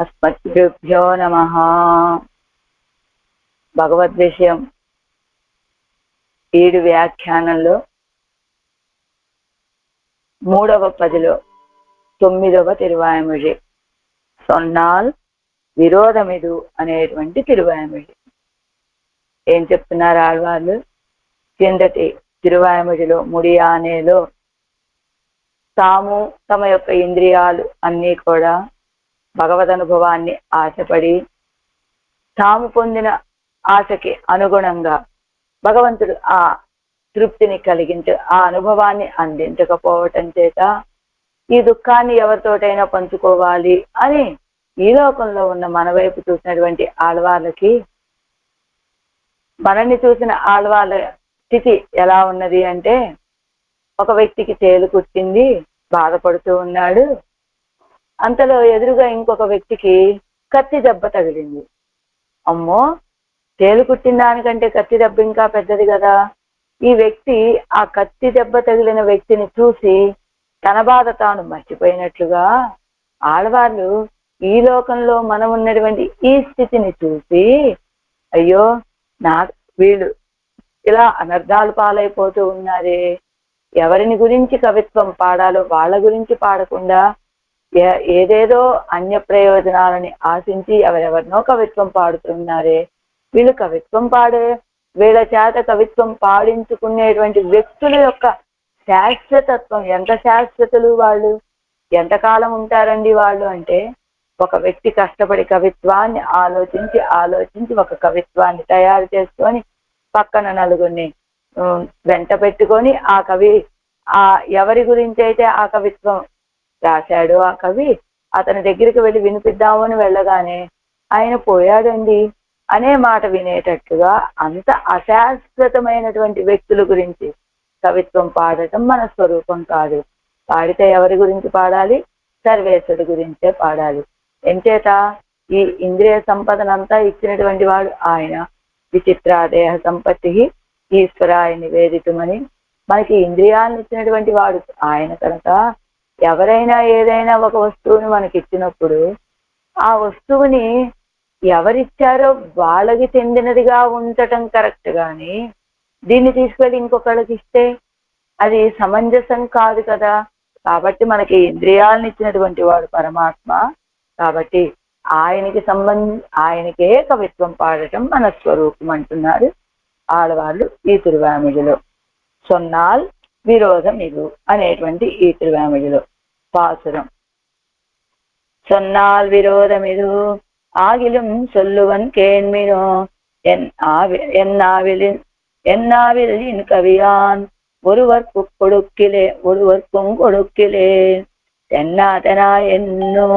అస్మద్గురుభ్యో నమః. భగవద్విషయం 7 వ్యాఖ్యానంలో 3వ పదిలో 9వ తిరువాయ్మొഴി సొన్నాల్ విరోధమిదు అనేటువంటి తిరువాయ్మొഴి. ఏం చెప్తున్నారు ఆళ్వార్లు? కిందటి తిరువాయ్మొഴിలో ముడియానేలో తాము తమ యొక్క ఇంద్రియాలు అన్నీ కూడా భగవద్ అనుభవాన్ని ఆశపడి తాము పొందిన ఆశకి అనుగుణంగా భగవంతుడు ఆ తృప్తిని కలిగించ ఆ అనుభవాన్ని అందించకపోవటం చేత ఈ దుఃఖాన్ని ఎవరితోటైనా పంచుకోవాలి అని ఈ లోకంలో ఉన్న మన వైపు చూసినటువంటి ఆళ్వార్లకి మనల్ని చూసిన ఆళ్వార్ల స్థితి ఎలా ఉన్నది అంటే, ఒక వ్యక్తికి తేలు కుట్టింది, బాధపడుతూ ఉన్నాడు. అంతలో ఎదురుగా ఇంకొక వ్యక్తికి కత్తి దెబ్బ తగిలింది. అమ్మో, తేలు కుట్టిన దానికంటే కత్తి దెబ్బ ఇంకా పెద్దది కదా. ఈ వ్యక్తి ఆ కత్తి దెబ్బ తగిలిన వ్యక్తిని చూసి తన బాధ తాను మర్చిపోయినట్లుగా ఆళ్వార్లు ఈ లోకంలో మనం ఉన్నటువంటి ఈ స్థితిని చూసి, అయ్యో నా వీళ్ళు ఇలా అనర్థాలు పాలైపోతూ ఉన్నారే, ఎవరిని గురించి కవిత్వం పాడాలో వాళ్ళ గురించి పాడకుండా ఏదేదో అన్య ప్రయోజనాలని ఆశించి ఎవరెవరినో కవిత్వం పాడుతున్నారే, వీళ్ళు కవిత్వం పాడే వీళ్ళ చేత కవిత్వం పాడించుకునేటువంటి వ్యక్తుల యొక్క శాశ్వతత్వం ఎంత శాశ్వతులు, వాళ్ళు ఎంతకాలం ఉంటారండి వాళ్ళు అంటే, ఒక వ్యక్తి కష్టపడి కవిత్వాన్ని ఆలోచించి ఒక కవిత్వాన్ని తయారు చేసుకొని పక్కన నలుగురిని వెంట పెట్టుకొని ఆ కవి ఎవరి గురించి అయితే ఆ కవిత్వం రాశాడు ఆ కవి, అతని దగ్గరికి వెళ్ళి వినిపిద్దామని వెళ్ళగానే ఆయన పోయాడండి అనే మాట వినేటట్టుగా అంత అశాశ్వతమైనటువంటి వ్యక్తుల గురించి కవిత్వం పాడటం మన స్వరూపం కాదు. పాడితే ఎవరి గురించి పాడాలి? సర్వేశ్వరుడి గురించే పాడాలి. ఎంచేత ఈ ఇంద్రియ సంపదనంతా ఇచ్చినటువంటి వాడు ఆయన. విచిత్రాదేహ సంపత్తి ఈశ్వరాయ నివేదితమని మనకి ఇంద్రియాలను ఇచ్చినటువంటి వాడు ఆయన కనుక, ఎవరైనా ఏదైనా ఒక వస్తువుని మనకి ఇచ్చినప్పుడు ఆ వస్తువుని ఎవరిచ్చారో వాళ్ళకి చెందినదిగా ఉంచటం కరెక్ట్, కానీ దీన్ని తీసుకెళ్ళి ఇంకొకళ్ళకి ఇస్తే అది సమంజసం కాదు కదా. కాబట్టి మనకి ఇంద్రియాలను ఇచ్చినటువంటి వాడు పరమాత్మ. కాబట్టి ఆయనకే కవిత్వం పాడటం మన స్వరూపం అంటున్నారు ఆడవాళ్ళు ఈ తిరువాయ్మొഴിలో. సొన్నాల్ విరోధం ఇదు అనేటువంటి ఈ తిరువాయ్మొழிలో పాసురం. சொன்னால் விரோதமிது ஆகிலும் சொல்லுவன் கேண்மினோ என்னாவில் இன் கவியான் ஒருவர்க்கும் கொடுக்கிலேன் தென்னாதனா என்னோ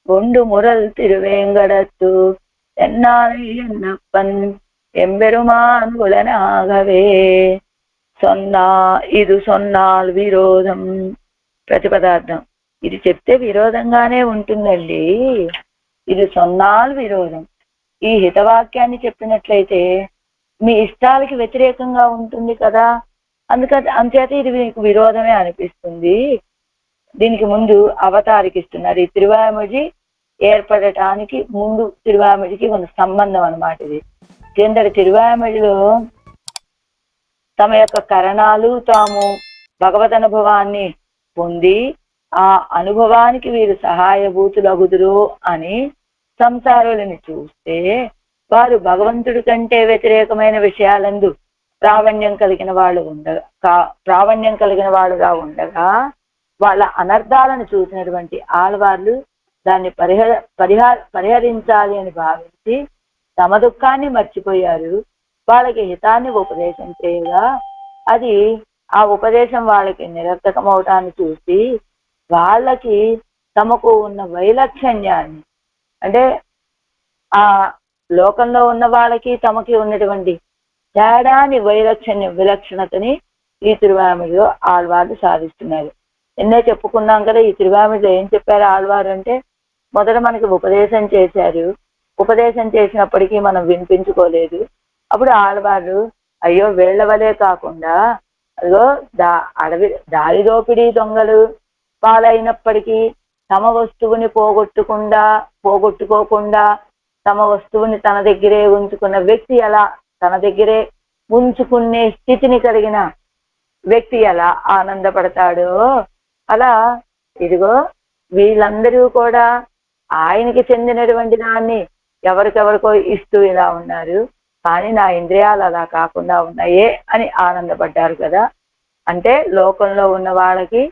ஒண்டு முரல் திருவேங்கடத்து என்னாரை என்னப்பன் எம்பெருமான் குலனாகவே. ఇది సొన్నాల్ విరోధం ప్రతిపదార్థం. ఇది చెప్తే విరోధంగానే ఉంటుందండి. ఇది సొన్నాల్ విరోధం. ఈ హితవాక్యాన్ని చెప్పినట్లయితే మీ ఇష్టాలకి వ్యతిరేకంగా ఉంటుంది కదా, అంచేత ఇది మీకు విరోధమే అనిపిస్తుంది. దీనికి ముందు అవతారికిస్తున్నారు. ఈ తిరువాయ్మొഴి ఏర్పడటానికి ముందు తిరువాయ్మొഴിకి కొంత సంబంధం అన్నమాట. ఇది కిందటి తిరువాయ్మొഴിలో తమ యొక్క కరణాలు తాము భగవద్ అనుభవాన్ని పొంది ఆ అనుభవానికి వీరు సహాయభూతులగుదురు అని సంసారులని చూస్తే, వారు భగవంతుడి కంటే వ్యతిరేకమైన విషయాలందు ప్రావణ్యం కలిగిన వాడుగా ఉండగా వాళ్ళ అనర్థాలను చూసినటువంటి ఆళ్వార్లు దాన్ని పరిహరించాలి అని భావించి తమ దుఃఖాన్ని మర్చిపోయారు. వాళ్ళకి హితాన్ని ఉపదేశం చేయగా అది ఆ ఉపదేశం వాళ్ళకి నిరర్థకమవటాన్ని చూసి వాళ్ళకి తమకు ఉన్న వైలక్షణ్యాన్ని, అంటే ఆ లోకంలో ఉన్న వాళ్ళకి తమకి ఉన్నటువంటి తేడాని విలక్షణతని ఈ తిరువాయ్మొഴിలో ఆళ్వార్లు సాధిస్తున్నారు. ఎన్నో చెప్పుకున్నాం కదా. ఈ తిరువాయ్మొഴിలో ఏం చెప్పారు ఆళ్వారు అంటే, మొదట మనకి ఉపదేశం చేశారు. ఉపదేశం చేసినప్పటికీ మనం వినిపించుకోలేదు. అప్పుడు ఆళ్వారు అయ్యో వీళ్ల వలే కాకుండా అదిగో దారి దోపిడీ దొంగలు పాలైనప్పటికీ తమ వస్తువుని పోగొట్టుకోకుండా తమ వస్తువుని తన దగ్గరే ఉంచుకున్న వ్యక్తి ఎలా, తన దగ్గరే ఉంచుకునే స్థితిని కలిగిన వ్యక్తి ఎలా ఆనందపడతాడో అలా ఇదిగో వీళ్ళందరూ కూడా ఆయనకి చెందినటువంటి దాన్ని ఎవరికెవరికో ఇస్తూ ఇలా ఉన్నారు, కానీ నా ఇంద్రియాలు అలా కాకుండా ఉన్నాయే అని ఆనందపడ్డారు కదా. అంటే లోకంలో ఉన్న వాళ్ళకి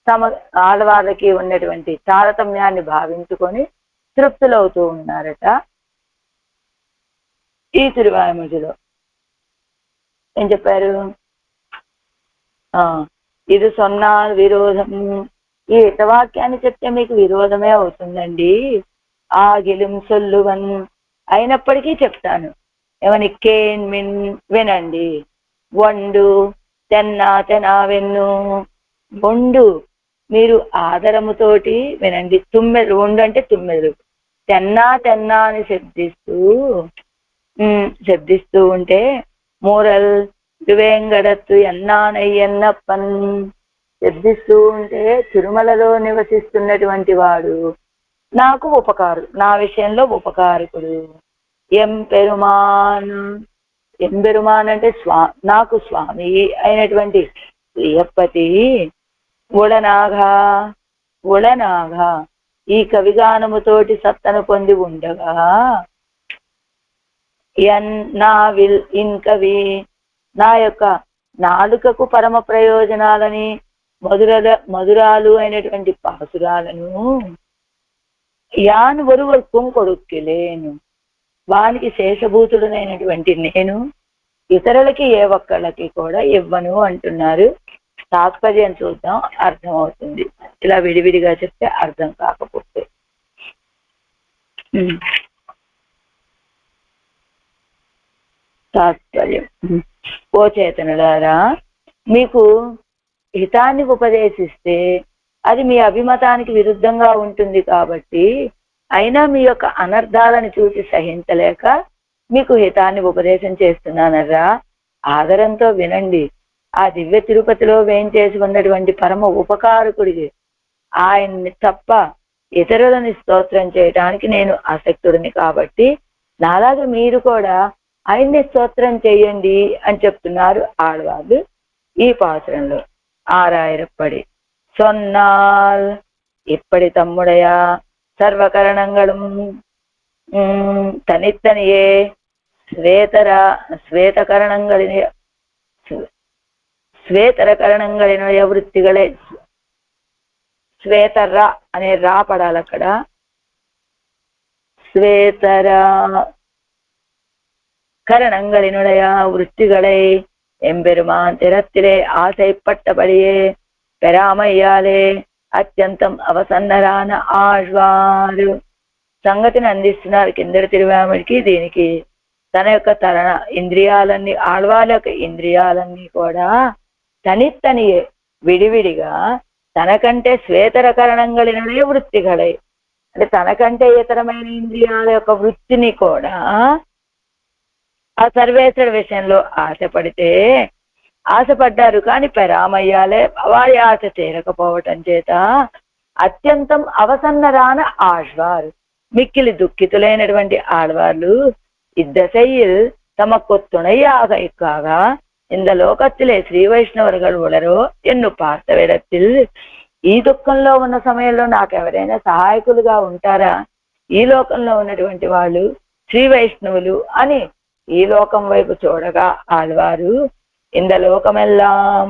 తమ ఆడవాళ్ళకి ఉన్నటువంటి తారతమ్యాన్ని భావించుకొని తృప్తులవుతూ ఉన్నారట. ఈ తిరువాయిమొழிలో ఏం చెప్పారు? ఇది సొన్నా విరోధం. ఈ హితవాక్యాన్ని చెప్తే మీకు విరోధమే అవుతుందండి. ఆగిలిం సొల్లువన్ అయినప్పటికీ చెప్తాను. ఏమని? కేన్ మిన్ వినండి. వండు తెన్నా తెనా వెన్ను. వండు మీరు ఆదరముతోటి వినండి. తుమ్మెలు, వండు అంటే తుమ్మెలు. తెన్నా అని శబ్దిస్తూ ఉంటే మూరల్ దివేంగడత్తు ఎన్నానయ్యన్నప్పన్ శబ్దిస్తూ ఉంటే తిరుమలలో నివసిస్తున్నటువంటి వాడు నాకు నా విషయంలో ఉపకారకుడు. ఎంపెరుమాన్ అంటే నాకు స్వామి అయినటువంటి ప్రియపతి ఉడనాగా ఈ కవిగానముతోటి సత్తను పొంది ఉండగా ఇన్కవి నా యొక్క నాలుకకు పరమ ప్రయోజనాలని మధురాలు అయినటువంటి పాసురాలను యాన్ ఒరువర్కం కొడుక్కిలేను వానికి శేషభూతుడనైనటువంటి నేను ఇతరులకి ఏ ఒక్కళ్ళకి కూడా ఇవ్వను అంటున్నారు. తాత్పర్యం చూద్దాం, అర్థం అవుతుంది. ఇలా విడివిడిగా చెప్తే అర్థం కాకపోతే. తాత్పర్యం. ఓ చేతనులారా, మీకు హితాన్ని ఉపదేశిస్తే అది మీ అభిమతానికి విరుద్ధంగా ఉంటుంది కాబట్టి, అయినా మీ యొక్క అనర్థాలను చూసి సహించలేక మీకు హితాన్ని ఉపదేశం చేస్తున్నానరా. ఆదరంతో వినండి. ఆ దివ్య తిరుపతిలో వేయించేసి ఉన్నటువంటి పరమ ఉపకారకుడికి ఆయన్ని తప్ప ఇతరులని స్తోత్రం చేయటానికి నేను ఆసక్తుడిని కాబట్టి నాలాగా మీరు కూడా ఆయన్ని స్తోత్రం చేయండి అని చెప్తున్నారు ఆడవాళ్ళు ఈ పాత్రంలో. ఆరాయిరప్పడి సొన్నాల్ ఇప్పటి తమ్ముడయా సర్వకరణంగళం తనిత్తనియే శ్వేతరకరణంగళిన వృత్తిகளே శ్వేతర అనే రా పడాలి అక్కడ. శ్వేతర கரணங்களினுடைய விருத்திகளை எம்பெருமான் திறத்திலே ஆசைப்பட்டபடியே பெறாமையாலே అత్యంతం అవసన్నరాన ఆళ్వారు సంగతిని అందిస్తున్నారు కిందటి తిరువామడికి. దీనికి తన యొక్క ఇంద్రియాలన్నీ, ఆళ్వాళ్ళ యొక్క ఇంద్రియాలన్నీ కూడా తనిత్తనియే విడివిడిగా తనకంటే శ్వేతరకరణంగళిననే వృత్తిಗಳే అంటే తనకంటే ఇతరమైన ఇంద్రియాల యొక్క వృత్తిని కూడా ఆ సర్వేశ్వర విషయంలో ఆశపడ్డారు. కానీ పెరామయ్యాలే వారి ఆశ తీరకపోవటం చేత అత్యంతం అవసన్నరాన ఆళ్వారు మిక్కిలి దుఃఖితులైనటువంటి ఆళ్వార్లు இத்தசையில் தமக்கு துணையாக இக்காக இந்த லோகத்திலே శ్రీ వైష్ణవர்கள் ఉలరో ఎన్ను పార్థవేడத்தில் ఈ దుఃఖంలో ఉన్న సమయంలో నాకు ఎవరైనా సహాయకులుగా ఉంటారా? ఈ లోకంలో ఉన్నటువంటి వాళ్ళు శ్రీ వైష్ణవులు అని ఈ లోకం వైపు చూడగా ఆళ్వారు இந்த లోకమెల్లాం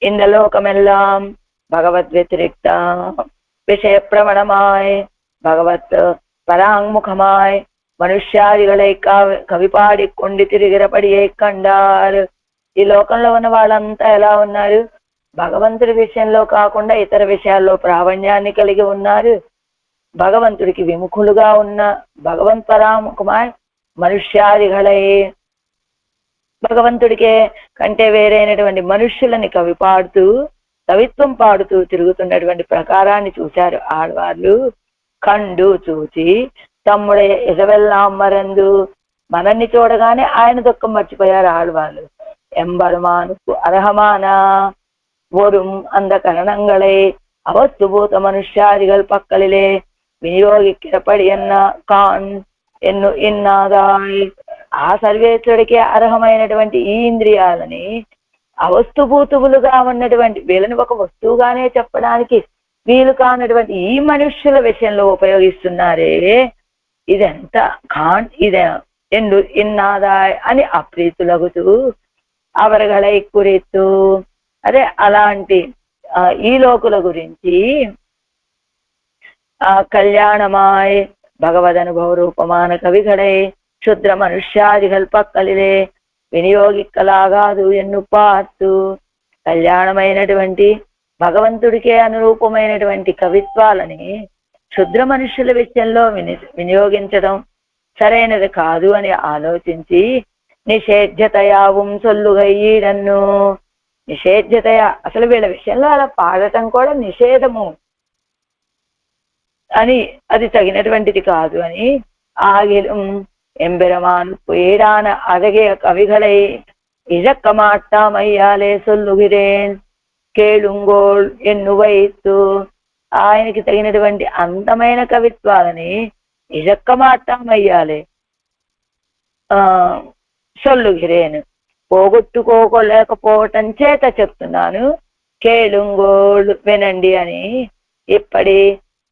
இந்த லோகமெல்லாம் பகவத் വ്യതിരിക്ത விஷயப்பிரவணமாய் பகவத் பராங்முகமாய் మనుష్యాదిகளை కవిపాడికొండి తిరిగిరపడియే కండారు. ఈ లోకంలో ఉన్న వాళ్ళంతా ఎలా ఉన్నారు? భగవంతుడి విషయంలో కాకుండా ఇతర విషయాల్లో ప్రావీణ్యాన్ని కలిగి ఉన్నారు. భగవంతుడికి విముఖులుగా ఉన్న భగవంత్ పరాముఖమాయ్ మనుష్యాదిಗಳై భగవంతుడికే కంటే వేరైనటువంటి మనుష్యులని కవిత్వం పాడుతూ తిరుగుతున్నటువంటి ప్రకారాన్ని చూశారు ఆడవాళ్ళు. కండు చూచి తమ్ముడే ఎదవెల్లాం మరందు మనల్ని చూడగానే ఆయన దుఃఖం మర్చిపోయారు ఆళ్వాళ్ళు. ఎంబరుమానుకు అర్హమానా ஒரும் அந்த கரணங்களை அவஸ்துபூத மனுஷாதிகள் பக்கலிலே వినియోగిக்கிறపడి అన్న కాన్ ఎన్ను ఇన్నాదాయ్. ఆ సర్వేశ్వరుడికి అర్హమైనటువంటి ఈ ఇంద్రియాలని అవస్తుభూతువులుగా ఉన్నటువంటి వీళ్ళని ఒక వస్తువుగానే చెప్పడానికి వీలు కానటువంటి ఈ మనుష్యుల విషయంలో ఉపయోగిస్తున్నారే, ఇదెంత ఖాన్ ఇదే ఎందు ఇన్నాదాయ్ అని అప్రీతులగుతూ అవరగళై కురితూ. అదే అలాంటి ఈ లోకుల గురించి கல்யாணமாய் பகவத் அனுபவ ரூபமான கவிகளை க்ஷுத்ர மனுஷ்யாதிகள் పక్కలిలే వినియోగిక్కలాగాదు ఎన్ను పార్తు. కళ్యాణమైనటువంటి భగవంతుడికే అనురూపమైనటువంటి కవిత్వాలని క్షుద్ర మనుష్యుల విషయంలో వినియోగించడం సరైనది కాదు అని ఆలోచించి నిషేధ్యతయాவும் సొల్లుగయ్యీడన్ను. నిషేధ్యతయ అసలు వీళ్ళ విషయంలో అలా పాడటం కూడా నిషేధము అని, అది తగినటువంటిది కాదు అని ఆగిలం எம்பெருமான் ஏடான அழகிய கவிகளை இழக்க மாட்டாமையாலே சொல்லுகிறேன் కేళుంగోల్ ఎన్ను వైతు. ఆయనకి తగినటువంటి అందమైన కవిత్వాలని ఇழக்க మాటామయ్యాలే సొల్లుగిరేను, పోగొట్టుకోలేకపోవటం చేత చెప్తున్నాను. కేళుంగోల్ వినండి అని. ఇప్పటి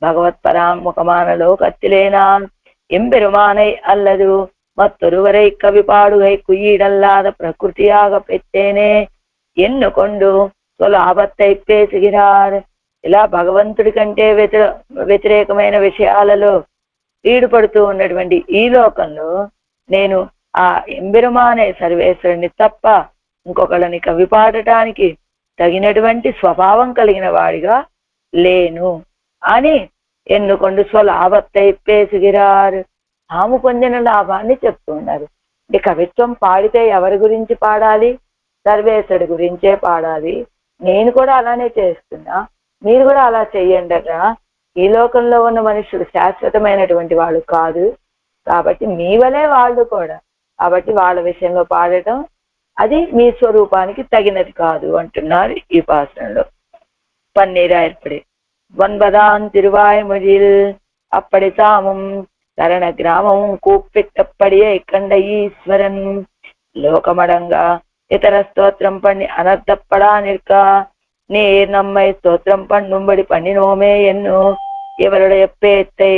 பகவத்பராமுகமான லோகத்திலே நான் எம்பெருமானை அல்லது மற்றொருவரை கவிபாடுகை குயிடல்லாத பிரகிருதியாக பெற்றேனே ఎన్ను కొండు స్వలాభத்தை పేసుగిరారు. ఇలా భగవంతుడి కంటే వ్యతిరేకమైన విషయాలలో ఈడుపడుతూ ఉన్నటువంటి ఈ లోకంలో నేను ఆ ఎంబెరుమానే సర్వేశ్వరుని తప్ప ఇంకొకళ్ళని కవి పాడటానికి తగినటువంటి స్వభావం కలిగిన వాడిగా లేను అని ఎన్నుకొండు స్వలాభத்தை పేసుగిరారు. తాము పొందిన లాభాన్ని చెప్తున్నారు. ఈ కవిత్వం పాడితే ఎవరి గురించి పాడాలి? సర్వేశ్వరుడి గురించే పాడాలి. నేను కూడా అలానే చేస్తున్నా, మీరు కూడా అలా చెయ్యండట. ఈ లోకంలో ఉన్న మనుషులు శాశ్వతమైనటువంటి వాళ్ళు కాదు కాబట్టి మీ వలే వాళ్ళు కూడా, కాబట్టి వాళ్ళ విషయంలో పాడటం అది మీ స్వరూపానికి తగినది కాదు అంటున్నారు ఈ పాసనంలో. పన్నీరా ఏర్పడి ஒன்பதாம் திருவாய்மொழியில் அப்படி தாமும் சரண கிராமமும் கூப்பிட்டப்படியே கண்ட ஈஸ்வரன் லோகமடங்கா ఇతర స్తోత్రం பண்ணி అనర్థப்படா நிற்க நீர் நம்மை ஸ்தோத்திரம் பண்ணும்படி பண்ணினோமே ఎన్ను ఇవరుடைய పేత్తై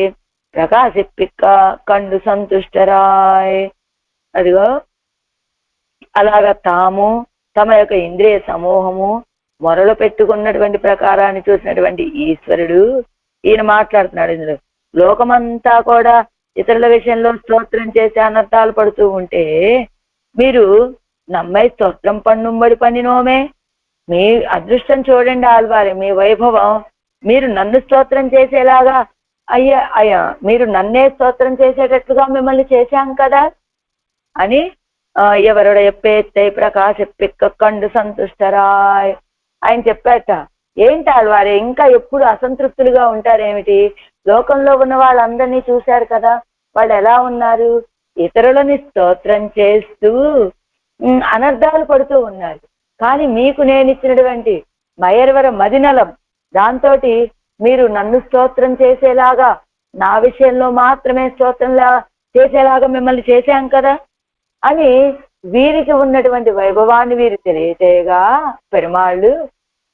ప్రకాశిప్పిక్క కండు సంతుష్టరాయ్. అదిగో అలాగా తాము తమ యొక్క ఇంద్రియ సమూహము మొరలు పెట్టుకున్నటువంటి ప్రకారాన్ని చూసినటువంటి ఈశ్వరుడు ఈయన మాట్లాడుతున్నాడు. ఇందులో లోకమంతా కూడా ఇతరుల విషయంలో స్తోత్రం చేసి అనర్థాలు పడుతూ ఉంటే మీరు నమ్మై స్తోత్రం పన్నుంబడి పన్నినోమే, మీ అదృష్టం చూడండి ఆల్వారే, మీ వైభవం, మీరు నన్ను స్తోత్రం చేసేలాగా అయ్యా మీరు నన్నే స్తోత్రం చేసేటట్లుగా మిమ్మల్ని చేశాం కదా అని ఎవరుடைய పేత్తై ప్రకాశిప్పిక్క కండు సంతుష్టరాయ్ ఆయన చెప్పాట. ఏంటి ఆల్వారే ఇంకా ఎప్పుడు అసంతృప్తులుగా ఉంటారేమిటి? లోకంలో ఉన్న వాళ్ళందరినీ చూశారు కదా, వాళ్ళు ఎలా ఉన్నారు? ఇతరులని స్తోత్రం చేస్తూ అనర్థాలు పడుతూ ఉన్నారు. కానీ మీకు నేను ఇచ్చినటువంటి మయర్వర మదినలం దాంతో మీరు నన్ను స్తోత్రం చేసేలాగా, నా విషయంలో మాత్రమే స్తోత్రంలా చేసేలాగా మిమ్మల్ని చేశాం కదా అని వీరికి ఉన్నటువంటి వైభవాన్ని వీరు తెలియజేయగా పెరుమాళ్ళు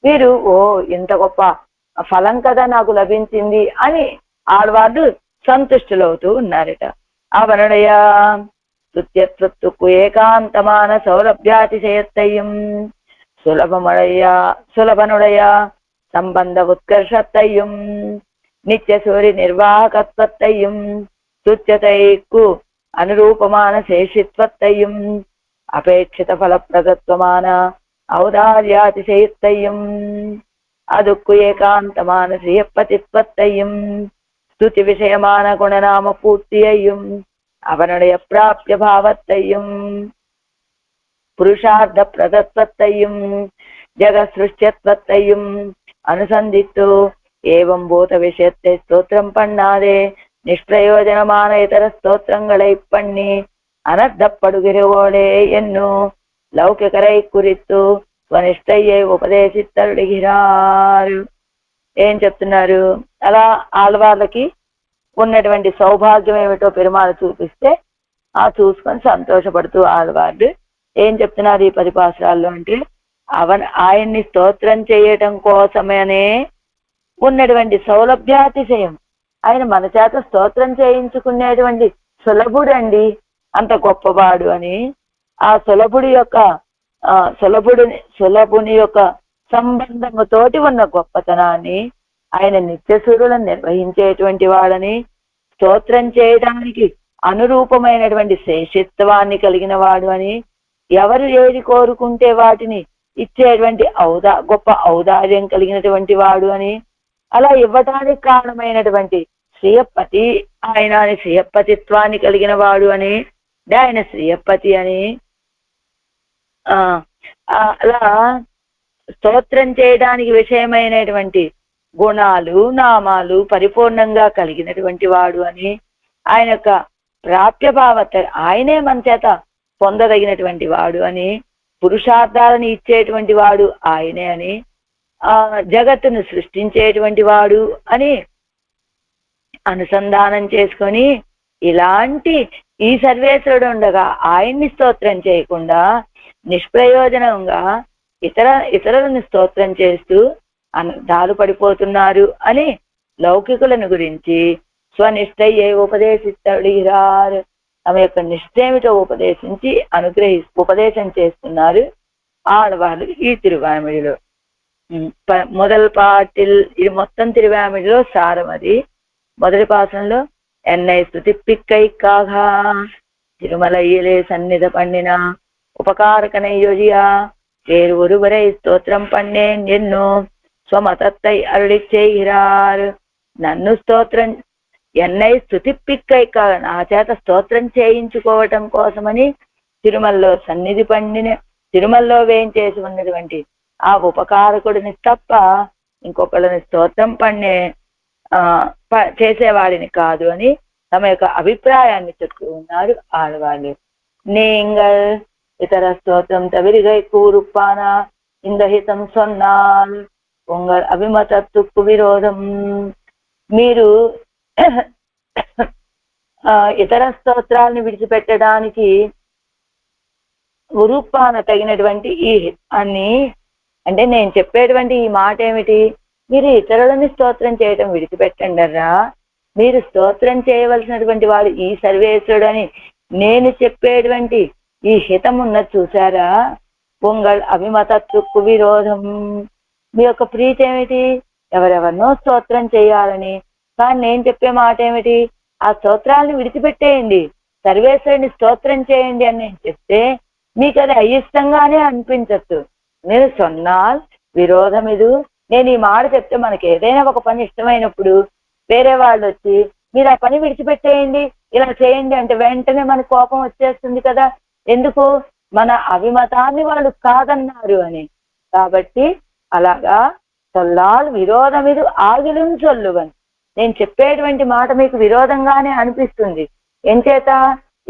వీరు ఓ ఇంత గొప్ప ఫలం కదా నాకు లభించింది అని ఆడవాళ్ళు సంతుష్టులవుతూ ఉన్నారట. అవనుడయ స్తుత్యత్వత్తుకు ఏకాంతమాన సౌలభ్యాతిశయత్తయ్యం సులభనుడయ సంబంధ ఉత్కర్షత్తయ్యం నిత్య సూరి నిర్వాహకత్వత్తయ్యం స్తుత్యతైకు అనురూపమాన శేషిత్వత్తయ్యం అపేక్షిత ఫలప్రదత్వమాన ఔదార్యాతిశయత్తయ్యం அதுக்கு ஏகாந்தமான ஸ்ரீயப்பதித்வத்தையும் ஸ்துதி விஷயமான குணநாம பூர்த்தியையும் அவனுடைய பிராப்திய பாவத்தையும் புருஷார்த்த பிரதத்வத்தையும் ஜெகசிருஷ்யத்வத்தையும் அனுசந்தித்து ஏவம் பூத விஷயத்தை ஸ்தோத்திரம் பண்ணாதே நிஷ்பிரயோஜனமான இதர ஸ்தோத்திரங்களை பண்ணி அனர்த்தப்படுகிறவோடே என்னும் லௌகிகரை குறித்து స్వనిష్టయ్యే ఉపదేశిత్తరుడిగిరారు. ఏం చెప్తున్నారు? అలా ఆడవాళ్ళకి ఉన్నటువంటి సౌభాగ్యం ఏమిటో పెరుమాళ చూపిస్తే ఆ చూసుకొని సంతోషపడుతూ ఆడవాళ్ళు ఏం చెప్తున్నారు ఈ 10 పాసురాల్లో అంటే, ఆయన్ని స్తోత్రం చేయటం కోసమనే ఉన్నటువంటి సౌలభ్యాతిశయం. ఆయన మన చేత స్తోత్రం చేయించుకునేటువంటి సులభుడండి, అంత గొప్పవాడు అని. ఆ సులభుడి యొక్క సులభుని యొక్క సంబంధముతోటి ఉన్న గొప్పతనాన్ని, ఆయన నిత్యసూరులను నిర్వహించేటువంటి వాడని, స్తోత్రం చేయడానికి అనురూపమైనటువంటి శేషిత్వాన్ని కలిగిన వాడు అని, ఎవరు ఏది కోరుకుంటే వాటిని ఇచ్చేటువంటి గొప్ప ఔదార్యం కలిగినటువంటి వాడు అని, అలా ఇవ్వటానికి కారణమైనటువంటి శ్రీయపతి, ఆయన శ్రీయపతిత్వాన్ని కలిగిన వాడు అని, ఆయన శ్రీయపతి అని, అలా స్తోత్రం చేయడానికి విషయమైనటువంటి గుణాలు నామాలు పరిపూర్ణంగా కలిగినటువంటి వాడు అని, ఆయన యొక్క ప్రాప్యభావత ఆయనే మన చేత పొందదగినటువంటి వాడు అని, పురుషార్థాలను ఇచ్చేటువంటి వాడు ఆయనే అని, జగత్తును సృష్టించేటువంటి వాడు అని అనుసంధానం చేసుకొని, ఇలాంటి ఈ సర్వేశ్వరుడు ఉండగా ఆయన్ని స్తోత్రం చేయకుండా నిష్ప్రయోజనంగా ఇతరులను స్తోత్రం చేస్తూ అనర్థాలు పడిపోతున్నారు అని లౌకికులను గురించి స్వనిష్టయ్యే ఉపదేశిస్తాడు. తమ యొక్క నిష్ఠేమిటో ఉపదేశం చేస్తున్నారు ఆడవాళ్ళు ఈ తిరువామిడిలో. మొదల్ పాటిల్ ఇది మొత్తం తిరువామిడిలో సారం. అది మొదటి పాసంలో ఎన్నై స్తుతిప్పిక్కైக்காக திருமலையிலே சந்நித பண்ணினா உபகாரகனையொழியா வேறு ஒருவரை ஸ்தோத்திரம் பண்ணேன் என்னும் స్వమతத்தை అరుళి చేయిరారు. నన్ను స్తోత్రం ఎన్నై స్తుతిప్పిక్కైக்காக నా చేత స్తోత్రం చేయించుకోవటం కోసమని తిరుమలలో సన్నిధి పండిన తిరుమలలో వేయించేసి ఉన్నటువంటి ఆ ఉపకారకుడిని తప్ప ఇంకొకళ్ళని స్తోత్రం చేసేవాడిని కాదు అని తమ యొక్క అభిప్రాయాన్ని చెప్తూ ఉన్నారు ఆడవాళ్ళు. நீங்கள் ఇతర స్తోత్రం తవిరిగై కూరుப்பாన இந்த హితం சொன்னால் உங்கள் అభిమతత్తుకు విరోధం. మీరు ఇతర స్తోత్రాలను విడిచిపెట్టడానికి ఉరూపాన తగినటువంటి ఈ హితాన్ని, అంటే నేను చెప్పేటువంటి ఈ మాట ఏమిటి, మీరు ఇతరులని స్తోత్రం చేయటం విడిచిపెట్టండరా, మీరు స్తోత్రం చేయవలసినటువంటి వాడు ఈ సర్వేశ్వరుడు అని నేను చెప్పేటువంటి ఈ హితం ఉన్నది చూసారా, పొంగల్ అభిమతత్తుకు విరోధం. మీ యొక్క ప్రీతి ఏమిటి, ఎవరెవరినో స్తోత్రం చేయాలని, కానీ నేను చెప్పే మాట ఏమిటి, ఆ స్తోత్రాలను విడిచిపెట్టేయండి, సర్వేశ్వరుని స్తోత్రం చేయండి అని నేను చెప్తే మీకు అది అయిష్టంగానే అనిపించచ్చు. నేను సొన్నాల్ విరోధం ఇది. నేను ఈ మాట చెప్తే మనకి ఏదైనా ఒక పని ఇష్టమైనప్పుడు వేరే వాళ్ళు వచ్చి మీరు ఆ పని విడిచిపెట్టేయండి, ఇలా చేయండి అంటే వెంటనే మన కోపం వచ్చేస్తుంది కదా. ఎందుకు, మన అభిమతాన్ని వాళ్ళు కాదన్నారు అని. కాబట్టి అలాగా సొల్లాల్ విరోధం ఇది ఆగిలు చొల్లువని, నేను చెప్పేటువంటి మాట మీకు విరోధంగానే అనిపిస్తుంది. ఎంచేత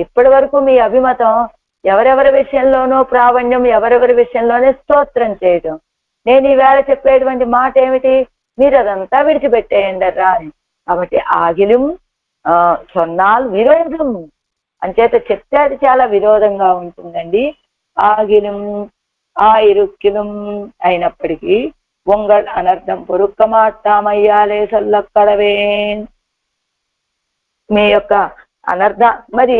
ఇప్పటి వరకు మీ అభిమతం ఎవరెవరి విషయంలోనూ ప్రావణ్యం, ఎవరెవరి విషయంలోనే స్తోత్రం చేయటం. నేను ఈవేళ చెప్పేటువంటి మాట ఏమిటి, మీరు అదంతా విడిచిపెట్టేయండి రా అని. కాబట్టి ఆగిలం సొన్నాల్ విరోధం అంచేత చెప్తే అది చాలా విరోధంగా ఉంటుందండి. ఆగిలం ఆయిరుక్కిలం అయినప్పటికీ పొంగల్ అనర్థం పొరుక్క మాట్టామయ్యాలే సొల్లక్కడవే. మీ యొక్క అనర్థ మరి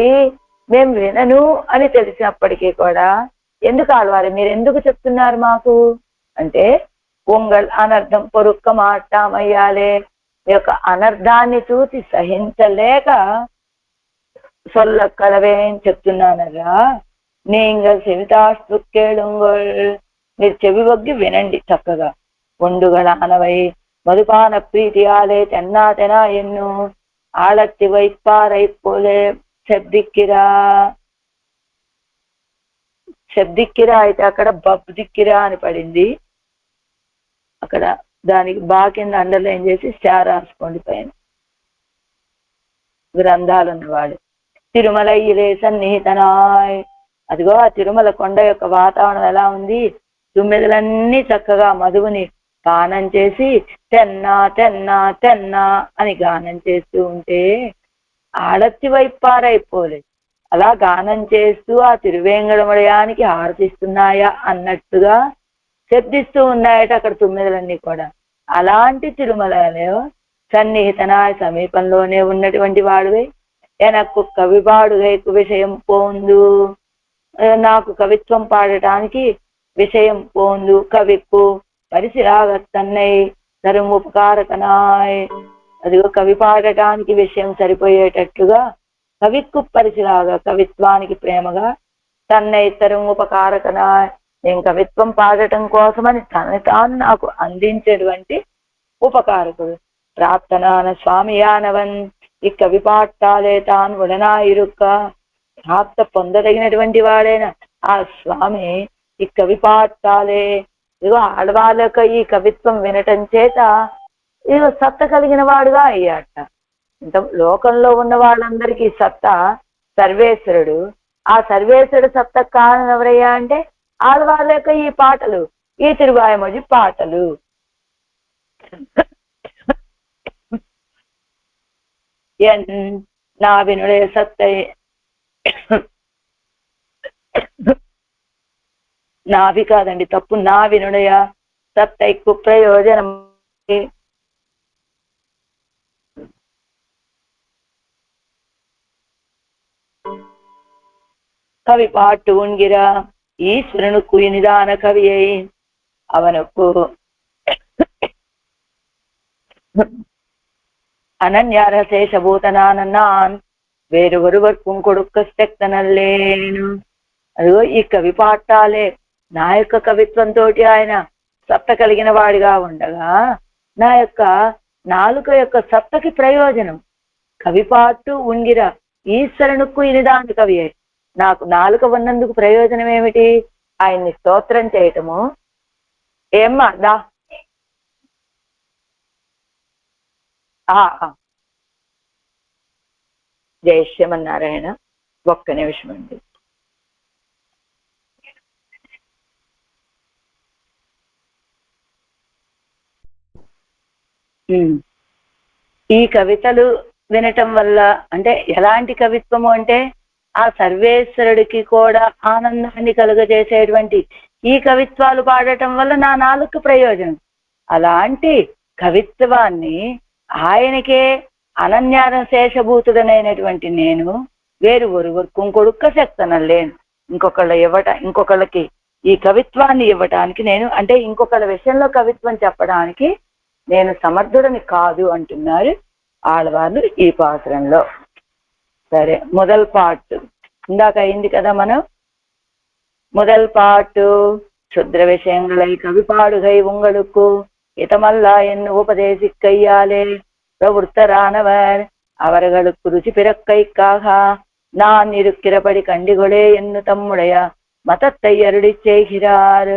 మేము వినను అని తెలిసినప్పటికీ కూడా ఎందుకు ఆడవారు మీరు ఎందుకు చెప్తున్నారు మాకు అంటే, పొంగల్ అనర్థం పొరుక్క మాట్టామయ్యాలే, మీ యొక్క అనర్థాన్ని చూసి సహించలేక సొల్లక్కడవే అని చెప్తున్నానరా. నేను చెవితాస్తుకేడుంగోల్, మీరు చెవి వగ్గి వినండి చక్కగా. ఒండుగల అనవై మధుపాన ప్రీతియాలే తెన్నా ఎన్ను ఆళత్తి వైపారైపోలే శబ్దిక్కిరా. శబ్దిక్కిరా అయితే అక్కడ బబ్దిక్కిరా అని పడింది. అక్కడ దానికి బాగా కింద అండర్లైన్ చేసి స్టార్ రాసుకోండి పైన, గ్రంథాలు ఉన్నవాడు. తిరుమలయిలే సన్నిహితనాయ్. అదిగో ఆ తిరుమల కొండ యొక్క వాతావరణం ఎలా ఉంది, తుమ్మెదలన్నీ చక్కగా మధువుని గానం చేసి తెన్నా తెన్నా తెన్నా అని గానం చేస్తూ ఉంటే ఆడత్తి వైపారైపోలేదు. అలా గానం చేస్తూ ఆ తిరువేంగడమలయానికి హారతిస్తున్నాయా అన్నట్టుగా శబ్దిస్తూ ఉన్నాయట అక్కడ తుమ్మెదలన్నీ కూడా. అలాంటి తిరుమలలో సన్నిహితనాయ సమీపంలోనే ఉన్నటువంటి వాడివై ఎనక్కు కవిపాడుగైకు విషయం పోందు, నాకు కవిత్వం పాడటానికి విషయం పోందు, కవిక్కు పరిసిరాగత్తన్నై ధరం ఉపకారకనాయ్. అదిగో కవి పాడటానికి విషయం సరిపోయేటట్లుగా కవిక్కు పరిసిరాగా కవిత్వానికి ప్రేమగా తన్నై తరం ఉపకారకనాయ్. నేను కవిత్వం పాడటం కోసమని తనని తాను నాకు అందించేటువంటి ఉపకారకుడు. ప్రాప్తనాన స్వామియానవన్ ఈ కవి పాఠాలే తాను ఉడనాయిరుక్క. ప్రాప్త పొందదగినటువంటి వాడైన ఆ స్వామి ఈ కవి పాఠాలే, ఇదిగో ఆడవాళ్ళకు ఈ కవిత్వం వినటం చేత ఇదిగో సత్త కలిగిన వాడుగా అయ్యాట. ఇంత లోకంలో ఉన్న వాళ్ళందరికీ సత్తా సర్వేశ్వరుడు. ఆ సర్వేశ్వరుడు సత్త కారణం ఎవరయ్యా అంటే ఆడవాళ్ళ యొక్క ఈ పాటలు, ఈ తిరువాయమొഴി పాటలు. నా వినుడే సత్తై నావి కాదండి తప్పు, నా వినుడయ సత్తైకు ప్రయోజనం. కవి పాటు ఉన్గిర ఈశ్వరునుకు నిదాన కవియై అవనుకు అనన్యారశేషభూతనాన్ వేరొరువర్కు కొడుక్కనల్లేను. అదిగో ఈ కవి పాఠాలే నా యొక్క కవిత్వంతో ఆయన సత్త కలిగిన వాడిగా ఉండగా నా యొక్క నాలుక యొక్క సత్తకి ప్రయోజనం. కవిపాటు ఉంగిర ఈశ్వరునుకు ఇనిదాని కవి. నాకు నాలుక ఉన్నందుకు ప్రయోజనం ఏమిటి? ఆయన్ని స్తోత్రం చేయటము. ఏమ్మా దా జై శ్రీమన్నారాయణ. ఒక్క నిమిషం అండి. ఈ కవితలు వినటం వల్ల అంటే ఎలాంటి కవిత్వము అంటే ఆ సర్వేశ్వరుడికి కూడా ఆనందాన్ని కలుగజేసేటువంటి ఈ కవిత్వాలు పాడటం వల్ల నా నాలుగు ప్రయోజనం. అలాంటి కవిత్వాన్ని ఆయనకే అనన్యాశేషభూతుడనైనటువంటి నేను వేరు ఒరువర్కు కొడుక్క శక్తనలేను. ఇంకొకళ్ళకి ఈ కవిత్వాన్ని ఇవ్వటానికి నేను అంటే ఇంకొకళ్ళ విషయంలో కవిత్వం చెప్పడానికి నేను సమర్థుడని కాదు అంటున్నారు ఆడవాళ్ళు ఈ పాత్రంలో. సరే, మొదల్ పాటు ఇందాక అయింది కదా. మనం முதல் பாட்டு சுத்திர விஷயங்களை கவிபாடுகை உங்களுக்கு இதமல்லா என்று உபதேசிக்கையாலே பிரவருத்தரானவர் அவர்களுக்கு ருச்சி பிறக்கைக்காக நான் இருக்கிறபடி கண்டிகொளே என்று తమ్ముడయ మతத்தை అరుడి చేయిరారు.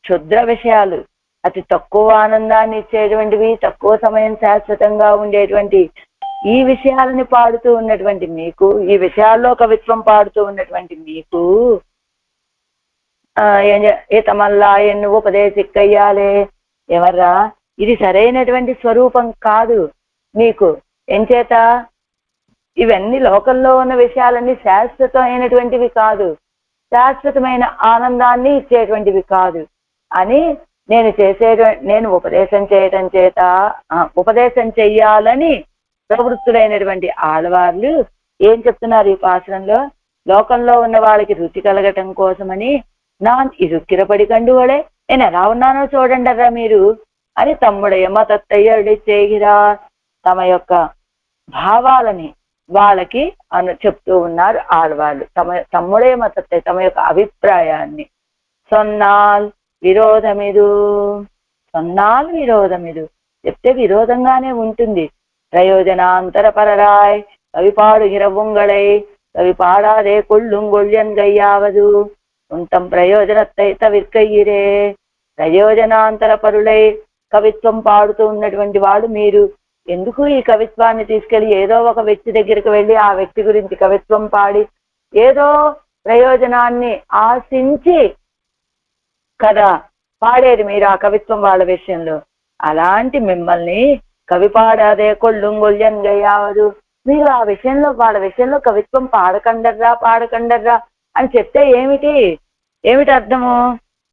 క్షుద్ర విషయాలు అతి తక్కువ ఆనందాన్ని ఇచ్చేటువంటివి, తక్కువ సమయం శాశ్వతంగా ఉండేటువంటి ఈ విషయాలని పాడుతూ ఉన్నటువంటి మీకు, ఈ విషయాల్లో కవిత్వం పాడుతూ ఉన్నటువంటి మీకు ఈతమల్లా ఎన్ను ఉపదేశిక్కయ్యాలే ఎవర్రా, ఇది సరైనటువంటి స్వరూపం కాదు మీకు. ఎంచేత ఇవన్నీ లోకంలో ఉన్న విషయాలన్నీ శాశ్వతమైనటువంటివి కాదు, శాశ్వతమైన ఆనందాన్ని ఇచ్చేటువంటివి కాదు అని నేను ఉపదేశం చేయటం చేత ఉపదేశం చెయ్యాలని ప్రవృత్తులైనటువంటి ఆడవాళ్ళు ఏం చెప్తున్నారు ఈ పాశ్రంలో? లోకంలో ఉన్న వాళ్ళకి రుచి కలగటం కోసమని నాన్ ఇరుక్కిరపడి కండువడే నేను ఎలా ఉన్నానో చూడండిరా మీరు అని తమ్ముడయ్య మతత్తయ్యడి చేగిరా తమ యొక్క భావాలని వాళ్ళకి చెప్తూ ఉన్నారు ఆడవాళ్ళు. తమ్ముడే మతత్తయ్య తమ యొక్క అభిప్రాయాన్ని. సొన్నాల్ విరోధమిదు, సొన్నాల్ విరోధమిదు చెప్తే విరోధంగానే ఉంటుంది. ప్రయోజనాంతరపరరాయ్ కవిపాడుగిర ఉంగళై కవి పాడాదే కొళ్ళుంగొళ్ళన్ గయ్యావదు ఉంతం ప్రయోజనత్తై తవిర్కయ్యిరే. ప్రయోజనాంతర పరులై కవిత్వం పాడుతూ ఉన్నటువంటి వాడు మీరు ఎందుకు ఈ కవిత్వాన్ని తీసుకెళ్లి ఏదో ఒక వ్యక్తి దగ్గరికి వెళ్ళి ఆ వ్యక్తి గురించి కవిత్వం పాడి ఏదో ప్రయోజనాన్ని ఆశించి కదా పాడేది మీరు ఆ కవిత్వం వాళ్ళ విషయంలో. అలాంటి మిమ్మల్ని కవి పాడాదే కొళ్ళుంగొల్యంగయ్యావదు, మీరు ఆ విషయంలో వాళ్ళ విషయంలో కవిత్వం పాడకండర్రా అని చెప్తే ఏమిటి అర్థము?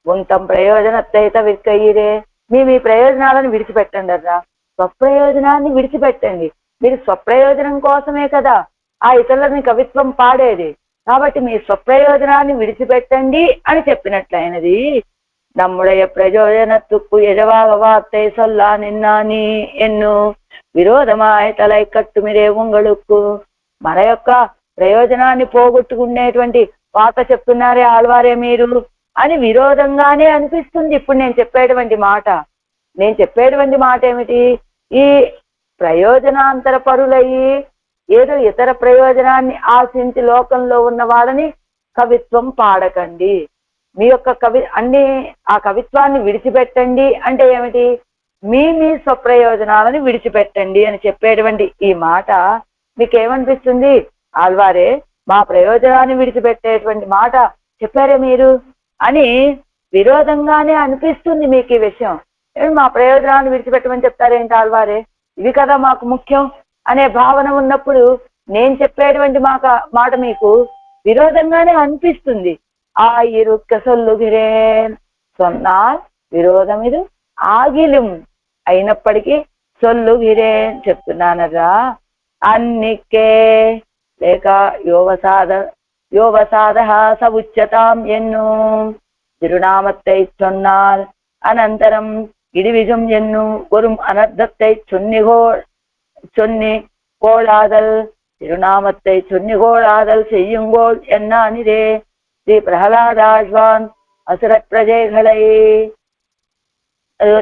ఉంతం ప్రయోజనత్తైత విక్కయ్యిరే, మీ ప్రయోజనాలను విడిచిపెట్టండి అర్రా, స్వప్రయోజనాన్ని విడిచిపెట్టండి. మీరు స్వప్రయోజనం కోసమే కదా ఆ ఇతరులని కవిత్వం పాడేది, కాబట్టి మీ స్వప్రయోజనాన్ని విడిచిపెట్టండి అని చెప్పినట్లయినది. நம்முடைய பிரயோஜனத்துக்கு எஜவாக வார்த்தை சொல்லா நின்னாని ఎన్ను విరోధమాయ తలై కట్టుమిరే ఉంగళుక్కు. మన యొక్క ప్రయోజనాన్ని పోగొట్టుకునేటువంటి వార్త చెప్తున్నారే ఆళ్వారే మీరు అని విరోధంగానే అనిపిస్తుంది ఇప్పుడు నేను చెప్పేటువంటి మాట ఏమిటి? ఈ ప్రయోజనాంతర పరులయ్యి ఏదో ఇతర ప్రయోజనాన్ని ఆశించి లోకంలో ఉన్న వాళ్ళని కవిత్వం పాడకండి, మీ యొక్క ఆ కవిత్వాన్ని విడిచిపెట్టండి అంటే ఏమిటి? మీ స్వప్రయోజనాలను విడిచిపెట్టండి అని చెప్పేటువంటి ఈ మాట మీకేమనిపిస్తుంది? ఆళ్వారే మా ప్రయోజనాన్ని విడిచిపెట్టేటువంటి మాట చెప్పారే మీరు అని విరోధంగానే అనిపిస్తుంది మీకు ఈ విషయం. మా ప్రయోజనాన్ని విడిచిపెట్టమని చెప్తారేంటి ఆళ్వారే, ఇవి కదా మాకు ముఖ్యం అనే భావన ఉన్నప్పుడు నేను చెప్పేటువంటి మాట మీకు విరోధంగానే అనిపిస్తుంది. ஆயிருக்க சொல்லுகிறேன் சொன்னால் విరోధం ఇది ఆగిలం అయినప్పటికీ సొల్లుగిరేన్ చెప్తున్నానరా. అన్నికే లేక యోవసాద సవుచ్యతాం ఎన్ను తిరునామత్తై சொன்னால் అనంతరం ఇడివిజం ఎన్ను ఒరుం అనర్థத்தை சொன்னி கோளாதல் తిరునామత్తై சொன்னி கோளாதல் செய்யுங்கோள் என்ன அனிரே శ్రీ ప్రహ్లాదాజ్వాన్ అసుర ప్రజైகளை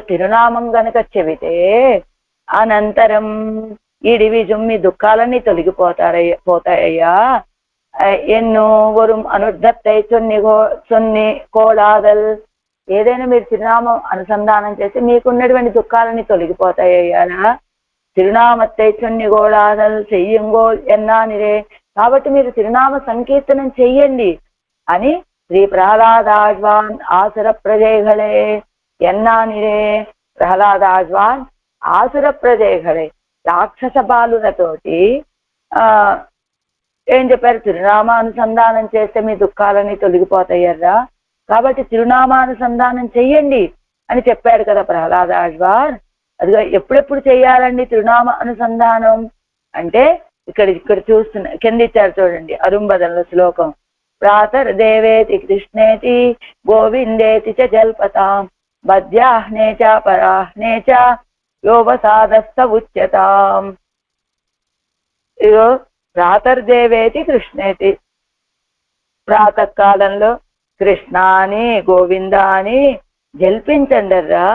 తిరునామం గనక చెబితే అనంతరం ఈడివిజం మీ దుఃఖాలన్నీ పోతాయ్యా. ఎన్నో వరుం అనుర్ధత్తై చొన్ని కోళాదల్, ఏదైనా మీరు తిరునామం అనుసంధానం చేసి మీకున్నటువంటి దుఃఖాలన్నీ తొలగిపోతాయ్యారా. తిరునామత్తై చొన్ని గోళాదల్ చెయ్యంగోల్ ఎన్నానిరే, కాబట్టి మీరు తిరునామ సంకీర్తనం చెయ్యండి అని శ్రీ ప్రహ్లాదాజ్వాన్ ఆసుర ప్రజైகளே ఎన్నానిరే. ప్రహ్లాదాజ్వాన్ ఆసుర ప్రజైகளే రాక్షస బాలులతోటి ఏం చెప్పారు? తిరునామానుసంధానం చేస్తే మీ దుఃఖాలన్నీ తొలగిపోతాయర్రా, కాబట్టి తిరునామానుసంధానం చెయ్యండి అని చెప్పాడు కదా ప్రహ్లాదాజ్వాన్. అదిగా ఎప్పుడెప్పుడు చెయ్యాలండి తిరునామ అనుసంధానం అంటే ఇక్కడ చూస్తున్న కింద ఇచ్చారు చూడండి అరుంబదంలో శ్లోకం. ప్రాతర్దేవేతి కృష్ణేతి గోవిందేతి చ జల్పతాం మధ్యాహ్నే చ పరాహ్నే చ యోవసాదస్త ఉచ్యతాం. ఇగో ప్రాతర్దేవేతి కృష్ణేతి, ప్రాతకాలంలో కృష్ణ అని గోవింద అని జల్పించండర్రా.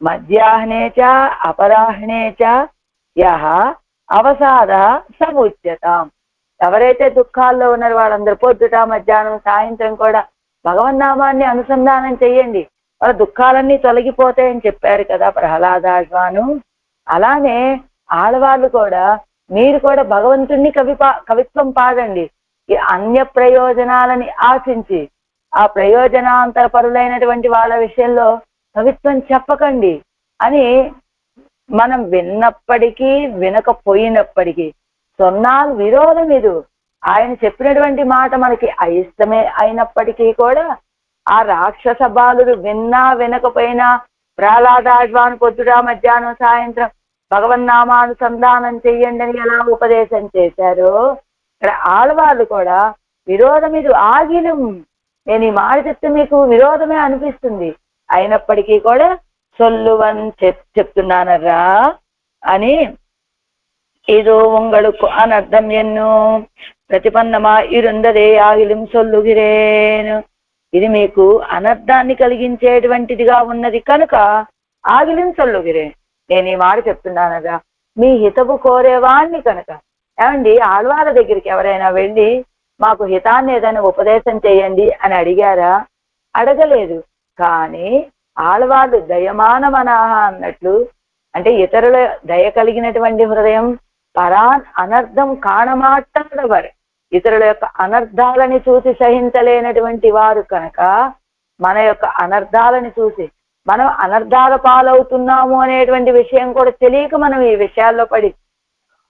మధ్యాహ్నే చ అపరాహ్నే చ యః అవసాద సముచ్యతాం, ఎవరైతే దుఃఖాల్లో ఉన్నారో వాళ్ళందరూ పొద్దుట మధ్యాహ్నం సాయంత్రం కూడా భగవన్నామాన్ని అనుసంధానం చెయ్యండి, వాళ్ళ దుఃఖాలన్నీ తొలగిపోతాయని చెప్పారు కదా ప్రహ్లాదాజ్వాను. అలానే ఆడవాళ్ళు కూడా మీరు కూడా భగవంతుణ్ణి కవిత్వం పాడండి. ఈ అన్య ప్రయోజనాలని ఆశించి ఆ ప్రయోజనాంతర పరులైనటువంటి వాళ్ళ విషయంలో కవిత్వం చెప్పకండి అని మనం విన్నప్పటికీ వినకపోయినప్పటికీ సొన్నాల్ విరోధం ఇది. ఆయన చెప్పినటువంటి మాట మనకి అయిష్టమే అయినప్పటికీ కూడా ఆ రాక్షస బాలుడు విన్నా వినకపోయినా ప్రహ్లాదాజ్వాన్ పొద్దుట మధ్యాహ్నం సాయంత్రం భగవన్నామానుసంధానం చెయ్యండి అని ఎలా ఉపదేశం చేశారో ఇక్కడ ఆళ్వాళ్ళు కూడా విరోధం ఇది ఆగిలం. నేను ఈ మాట చెప్తే మీకు విరోధమే అనిపిస్తుంది, అయినప్పటికీ కూడా సొల్లువన్ చెప్తున్నానరా అని. இதோ உங்களுக்கு అనర్థం ఎన్ను ప్రతిపన్నమా ఇరుందదే ఆగిలం సొల్లుగిరేను. ఇది మీకు అనర్థాన్ని కలిగించేటువంటిదిగా ఉన్నది కనుక ఆగిలం సొల్లుగిరేను, నేను ఈ మాట చెప్తున్నానరా. మీ హితవు కోరేవాణ్ణి కనుక. ఏమండి ఆళ్వాళ్ళ దగ్గరికి ఎవరైనా వెళ్ళి మాకు హితాన్ని ఏదైనా ఉపదేశం చేయండి అని అడిగారా? అడగలేదు. కానీ ఆళ్వాళ్ళు దయమానమనాహ అన్నట్లు అంటే ఇతరుల దయ కలిగినటువంటి హృదయం పరాన్ అనర్థం కాణమాటాడవారు. ఇతరుల యొక్క అనర్థాలని చూసి సహించలేనటువంటి వారు కనుక మన యొక్క అనర్థాలని చూసి మనం అనర్థాల పాలవుతున్నాము అనేటువంటి విషయం కూడా తెలియక మనం ఈ విషయాల్లో పడి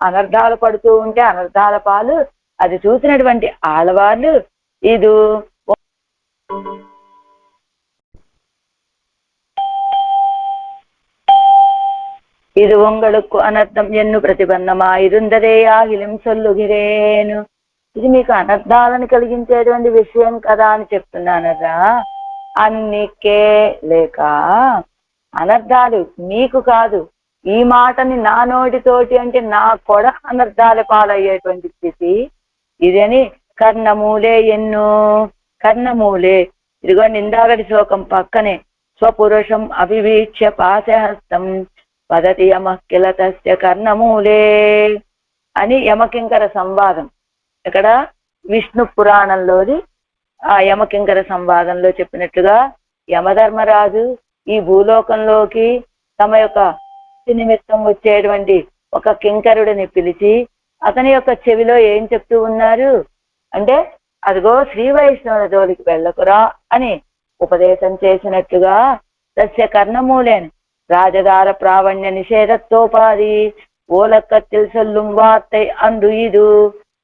అనర్థాలు పడుతూ ఉంటే అనర్థాల పాలు అది చూసినటువంటి ఆడవాళ్ళు ఇది உங்களுக்கு అనర్థం ఎన్ను ప్రతిబంధమా ఇరుందరేయాగిలిం సొల్లుగిరేను. ఇది మీకు అనర్థాలను కలిగించేటువంటి విషయం కదా అని చెప్తున్నానరా. అన్నికే లేక అనర్థాలు మీకు కాదు, ఈ మాటని నా నోటితోటి అంటే నా కూడా అనర్థాల పాలయ్యేటువంటి స్థితి ఇదని కర్ణమూలే ఎన్నో కర్ణమూలే. ఇదిగోండి ఇందాకటి శ్లోకం పక్కనే స్వపురుషం అభివీక్ష్య పాశహస్తం వదతి యమకిల తస్య కర్ణమూలే అని యమకింకర సంవాదం. ఇక్కడ విష్ణు పురాణంలోది ఆ యమకింకర సంవాదంలో చెప్పినట్లుగా యమధర్మరాజు ఈ భూలోకంలోకి తమ యొక్క నిమిత్తం వచ్చేటువంటి ఒక కింకరుడిని పిలిచి అతని యొక్క చెవిలో ఏం చెప్తూ ఉన్నారు అంటే అదిగో శ్రీ వైష్ణవుల జోలికి వెళ్ళకురా అని ఉపదేశం చేసినట్లుగా తస్య కర్ణమూలేని రాజదార ప్రావణ్య నిషేధత్తోపాది ఓలక్కత్తిల్ సొల్లుం వార్తై అందు ఇది.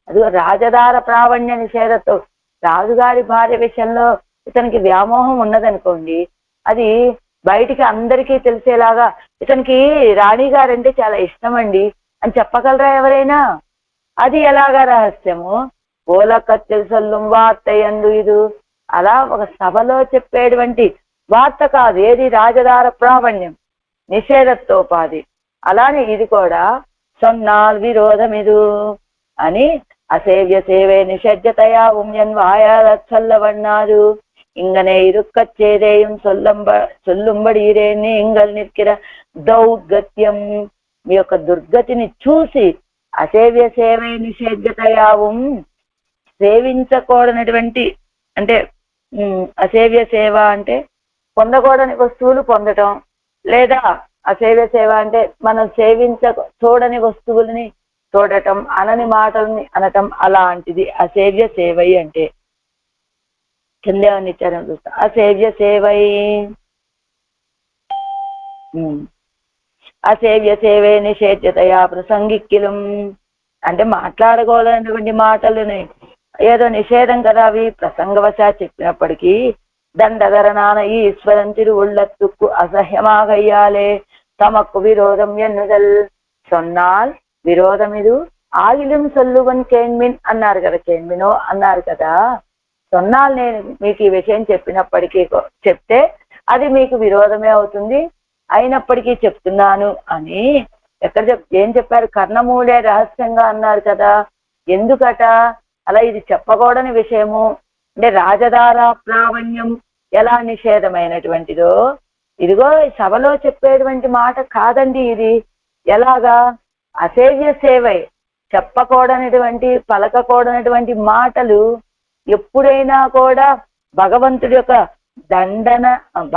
అదిగో రాజదార ప్రావణ్య నిషేధతో రాజుగారి భార్య విషయంలో ఇతనికి వ్యామోహం ఉన్నదనుకోండి, అది బయటికి అందరికీ తెలిసేలాగా ఇతనికి రాణిగారంటే చాలా ఇష్టం అండి అని చెప్పగలరా ఎవరైనా? అది ఎలాగా రహస్యము? ఓలక్కత్తిల్ సొల్లుం వార్తై అందు ఇది అలా ఒక సభలో చెప్పేటువంటి వార్త కాదు. ఏది రాజదార ప్రావణ్యం నిషేధత్తోపాది. అలానే ఇది కూడా సొన్నాల్ విరోధమిదు అని అసేవ్య సేవే నిషేధ్యతయా ఉమ్యన్ వాయాలచ్చల్లవన్నాడు. ఇంగనే ఇరుక్కచ్చేదేయం సొల్లుంబడీరేని ఇంగల్ నిற்கிற దౌర్గత్యం. మీ యొక్క దుర్గతిని చూసి అసేవ్య సేవే నిషేధ్యతయావం సేవించకూడనటువంటి అంటే అసేవ్య సేవ అంటే పొందకూడని వస్తువులు పొందటం, లేదా అసేవ్య సేవ అంటే మనం చూడని వస్తువులని చూడటం, అనని మాటల్ని అనటం అలాంటిది అసేవ్య సేవై అంటే. కిందేమని ఇచ్చారని చూస్తా. అసేవ్య సేవై అసేవ్య సేవే నిషేధ్యతయా ప్రసంగిక్కిలం అంటే మాట్లాడకూడనటువంటి మాటలని ఏదో నిషేధం కదా అవి ప్రసంగవశా చెప్పినప్పటికీ దండధరనాన ఈశ్వరం తిరువుళ్ళత్తుకు అసహ్యమాగయ్యాలే తమకు విరోధం ఎన్నుదల్ సొన్నాల్ విరోధం ఇది ఆగిలిం సొల్లువన్ కేన్మిన్ అన్నారు కదా, కేన్మినో అన్నారు కదా. సొన్నాల్ నేను మీకు ఈ విషయం చెప్పినప్పటికీ చెప్తే అది మీకు విరోధమే అవుతుంది, అయినప్పటికీ చెప్తున్నాను అని ఏం చెప్పారు? కర్ణమూలే రహస్యంగా అన్నారు కదా. ఎందుకట అలా? ఇది చెప్పకూడని విషయము అంటే రాజధార ప్రావణ్యం ఎలా నిషేధమైనటువంటిదో ఇదిగో సభలో చెప్పేటువంటి మాట కాదండి ఇది. ఎలాగా? అసేవ్య సేవై చెప్పకూడనటువంటి పలకకూడనటువంటి మాటలు ఎప్పుడైనా కూడా భగవంతుడి యొక్క దండన.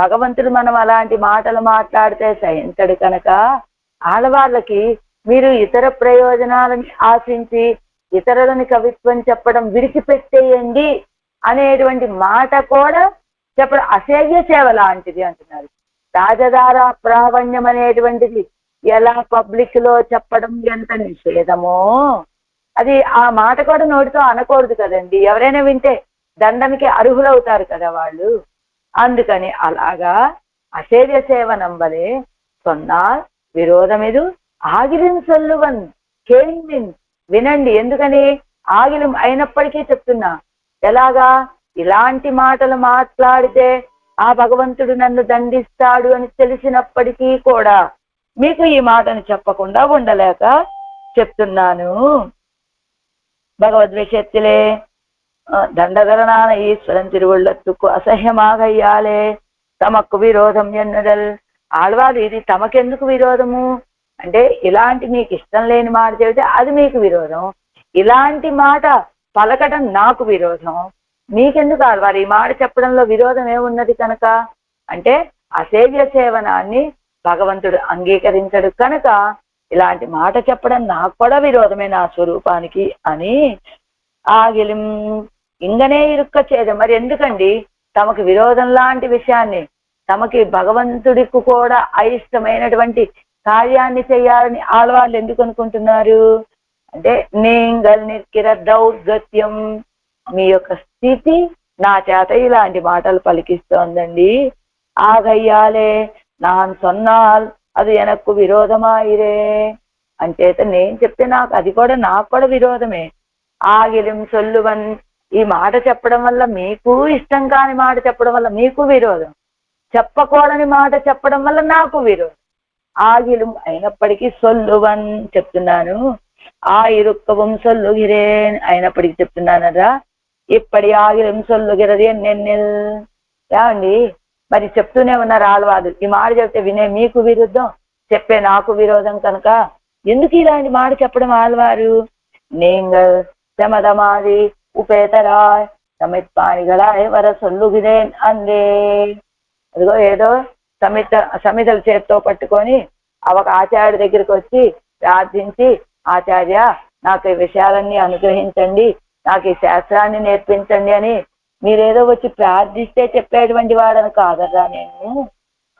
భగవంతుడు మనం అలాంటి మాటలు మాట్లాడితే సహించడు కనుక ఆడవాళ్ళకి మీరు ఇతర ప్రయోజనాలని ఆశించి ఇతరులని కవిత్వం చెప్పడం విడిచిపెట్టేయండి అనేటువంటి మాట కూడా చెప్పడం అసేవ్య సేవ లాంటిది అంటున్నారు. రాజధార ప్రావణ్యం అనేటువంటిది ఎలా పబ్లిక్ లో చెప్పడం ఎంత నిషేధమో అది ఆ మాట కూడా నోటితో అనకూడదు కదండి. ఎవరైనా వింటే దండానికి అర్హులవుతారు కదా వాళ్ళు. అందుకని అలాగా అసేవ్య సేవ నంబలే సొన్నా విరోధమిదు ఆగిలిం సొల్లువన్ కేన్మిన్ వినండి. ఎందుకని? ఆగిలం అయినప్పటికీ చెప్తున్నా. ఎలాగా? ఇలాంటి మాటలు మాట్లాడితే ఆ భగవంతుడు నన్ను దండిస్తాడు అని తెలిసినప్పటికీ కూడా మీకు ఈ మాటను చెప్పకుండా ఉండలేక చెప్తున్నాను. భగవద్విషత్తులే దండధరనాన ఈశ్వరం తిరువుళ్ళత్తుకు అసహ్యమాగయ్యాలే తమకు విరోధం ఎన్నదల్. ఆడవాళ్ళు ఇది తమకెందుకు విరోధము అంటే ఇలాంటి మీకు ఇష్టం లేని మాట చెబితే అది మీకు విరోధం, ఇలాంటి మాట పలకటం నాకు విరోధం. మీకెందుకు ఆడవారు ఈ మాట చెప్పడంలో విరోధం ఏమున్నది కనుక అంటే అసేవ్య సేవనాన్ని భగవంతుడు అంగీకరించడు కనుక ఇలాంటి మాట చెప్పడం నాకు కూడా విరోధమే నా స్వరూపానికి అని ఆగిలిం ఇంగనే ఇరుక్క చేదు. మరి ఎందుకండి తమకు విరోధం లాంటి విషయాన్ని, తమకి భగవంతుడికి కూడా అయిష్టమైనటువంటి కార్యాన్ని చేయాలని ఆడవాళ్ళు ఎందుకు అనుకుంటున్నారు అంటే నేంగల్ నిర్కిర దౌర్గత్యం, మీ యొక్క స్థితి నా చేత ఇలాంటి మాటలు పలికిస్తోందండి. ఆగయ్యాలే నాన్ సొన్నాల్ అది ఎనక్కు విరోధమాయిరే అంచేత నేను చెప్తే నాకు కూడా విరోధమే. ఆగిలిం సొల్లువన్ ఈ మాట చెప్పడం వల్ల మీకు ఇష్టం కాని మాట చెప్పడం వల్ల మీకు విరోధం, చెప్పకూడని మాట చెప్పడం వల్ల నాకు విరోధం. ఆగిలిం అయినప్పటికీ సొల్లువన్ చెప్తున్నాను, ఆ ఇరుక్కవం సొల్లుగిరేన్ అయినప్పటికీ చెప్తున్నానరా. ఇప్పటి ఆగిలిం సొల్లుగిరది ఎన్నెన్నెల్ ఏమండి మరి చెప్తూనే ఉన్నారు ఆళ్వారు. ఈ మాట చెప్తే వినే మీకు విరుద్ధం, చెప్పే నాకు విరోధం కనుక ఎందుకు ఇలాంటి మాట చెప్పడం ఆళ్వారు. நீங்கள் శమదమాది ఉపేతరాయ్ సమిత్పాణిగళాయ్ వర సొల్లుగిరేన్ అందే. అదిగో ఏదో సమితలు చేత్తో పట్టుకొని ఒక ఆచార్య దగ్గరికి వచ్చి ప్రార్థించి, ఆచార్య నాకు ఈ విషయాలన్నీ అనుగ్రహించండి, నాకు ఈ శాస్త్రాన్ని నేర్పించండి అని మీరేదో వచ్చి ప్రార్థిస్తే చెప్పేటువంటి వాడని కాదరా నేను.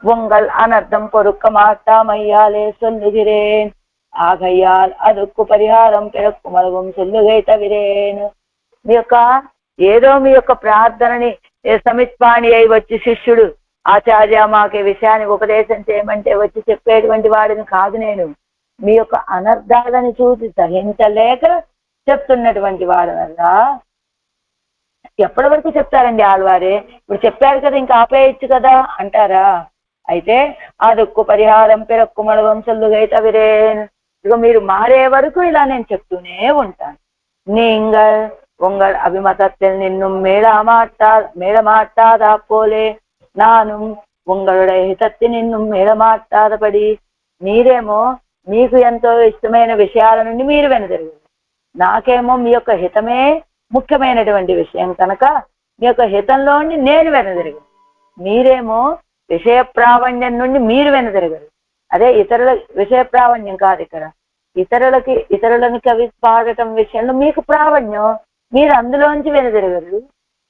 உங்கள் అనర్థం పొరుక్క మాట్లామయ్యాలే సొల్లుగిరేన్ ఆగయ్యాల్ అదుక్కు పరిహారం పెరక్కు మలగం సొల్లుగై తవిరేన్. మీ యొక్క ప్రార్థనని సమిత్పాణి అయి వచ్చి శిష్యుడు ఆచార్య మాకు ఈ విషయాన్ని ఉపదేశం చేయమంటే వచ్చి చెప్పేటువంటి వాడిని కాదు నేను. మీ యొక్క అనర్థాలని చూసి సహించలేక చెప్తున్నటువంటి వాడనల్లా. ఎప్పటి వరకు చెప్తారండి ఆళ్వారే, ఇప్పుడు చెప్పారు కదా ఇంకా ఆపేయచ్చు కదా అంటారా. అయితే అదుక్కు పరిహారం పెరక్కు మడవం సొల్లుగై తవిరేన్. ఇక మీరు మారే వరకు ఇలా నేను చెప్తూనే ఉంటాను. நீங்கள் உங்கள் அபிமதத்தில் நின்னும் மேளமாட்டாதா போலே நானும் உங்களுடைய హితత్తి నిన్నుం మేళమాటాదపడి. మీరేమో మీకు ఎంతో ఇష్టమైన విషయాల నుండి మీరు వెనుదిరగరు, నాకేమో మీ యొక్క హితమే ముఖ్యమైనటువంటి విషయం కనుక మీ యొక్క హితంలోని నేను వెనుదిరగను. మీరేమో విషయ ప్రావణ్యం నుండి మీరు వెనుదిరగరు. అదే ఇతరుల విషయ ప్రావణ్యం కాదు ఇక్కడ, ఇతరులని కవి పాడటం విషయంలో మీకు ప్రావణ్యం, మీరు అందులోంచి వెనుదిరగరు.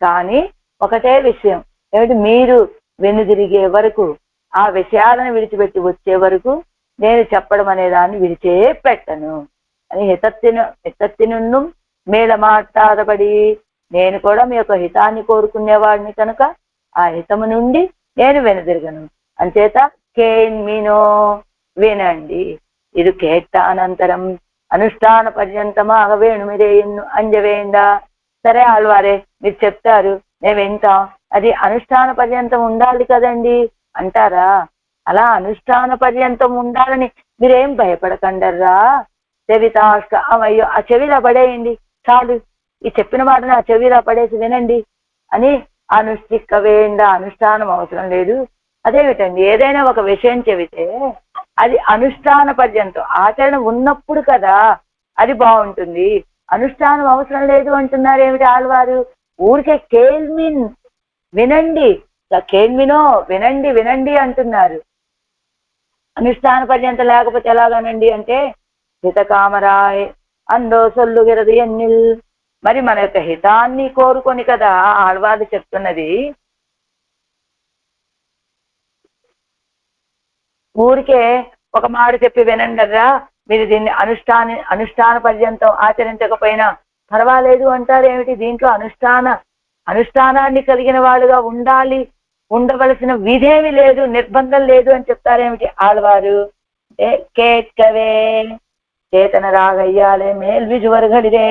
కానీ ఒకటే విషయం ఏమిటి, మీరు వెనుదిరిగే వరకు, ఆ విషయాలను విడిచిపెట్టి వచ్చే వరకు నేను చెప్పడం అనే దాన్ని విడిచే పెట్టను అని హితత్తి నుండి మేళమాటాదపడి. నేను కూడా మీ యొక్క హితాన్ని కోరుకునేవాడిని కనుక ఆ హితము నుండి నేను వెనుదిరగను. అంచేత కేన్మినో వినండి. ఇది కేట్ట అనంతరం అనుష్ఠాన పర్యంతమాగ వేణుమిరేయన్ను అంజవేండా. సరే ఆళ్వారే మీరు చెప్తారు మేము వింటాం, అది అనుష్ఠాన పర్యంతం ఉండాలి కదండి అంటారా. అలా అనుష్ఠాన పర్యంతం ఉండాలని మీరేం భయపడకండర్రా. చెవితాష్క అయ్యో ఆ చెవిలా పడేయండి చాలు, ఈ చెప్పిన మాటని ఆ చెవిలా పడేసి వినండి అని అనుష్ఠిక్క వేయండి. అనుష్ఠానం అవసరం లేదు. అదేమిటండి ఏదైనా ఒక విషయం చెబితే అది అనుష్ఠాన పర్యంతం ఆచరణ ఉన్నప్పుడు కదా అది బాగుంటుంది. అనుష్ఠానం అవసరం లేదు అంటున్నారు ఏమిటి ఆళ్వారు. ఊరికే కేల్మిన్ వినండి, కేల్మినో వినండి అంటున్నారు. అనుష్ఠాన పర్యంతం లేకపోతే ఎలాగానండి అంటే హితకామరాయ్ అందో సొల్లుగిరది ఎన్నిల్. మరి మన యొక్క హితాన్ని కోరుకొని కదా ఆళ్వారు చెప్తున్నది. ఊరికే ఒక మాట చెప్పి వినండర్రా, మీరు దీన్ని అనుష్ఠాన పర్యంతం ఆచరించకపోయినా పర్వాలేదు అంటారేమిటి. దీంట్లో అనుష్ఠానాన్ని కలిగిన వాడుగా ఉండవలసిన విధేమి లేదు, నిర్బంధం లేదు అని చెప్తారేమిటి ఆళ్వారు. కేట్కవే చేతన రాగయ్యాలే మేల్ విజువర్గడిరే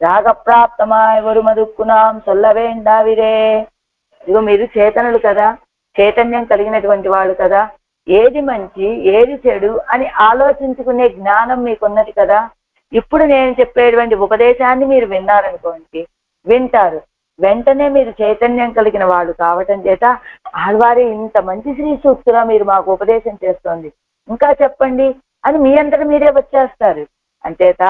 రాగప్రాప్తమాయ్ వరుమదుక్కునాం సొల్లవేండావిరే. ఇదిగో మీరు చేతనులు కదా, చైతన్యం కలిగినటువంటి వాళ్ళు కదా, ఏది మంచి ఏది చెడు అని ఆలోచించుకునే జ్ఞానం మీకున్నది కదా. ఇప్పుడు నేను చెప్పేటువంటి ఉపదేశాన్ని మీరు విన్నారనుకోండి, వింటారు, వెంటనే మీరు చైతన్యం కలిగిన వాళ్ళు కావటం చేత ఆళ్వారి ఇంత మంచి శ్రీ సూక్తుగా మీరు మాకు ఉపదేశం చేస్తోంది, ఇంకా చెప్పండి అని మీ అంతటా మీరే వచ్చేస్తారు. అంచేత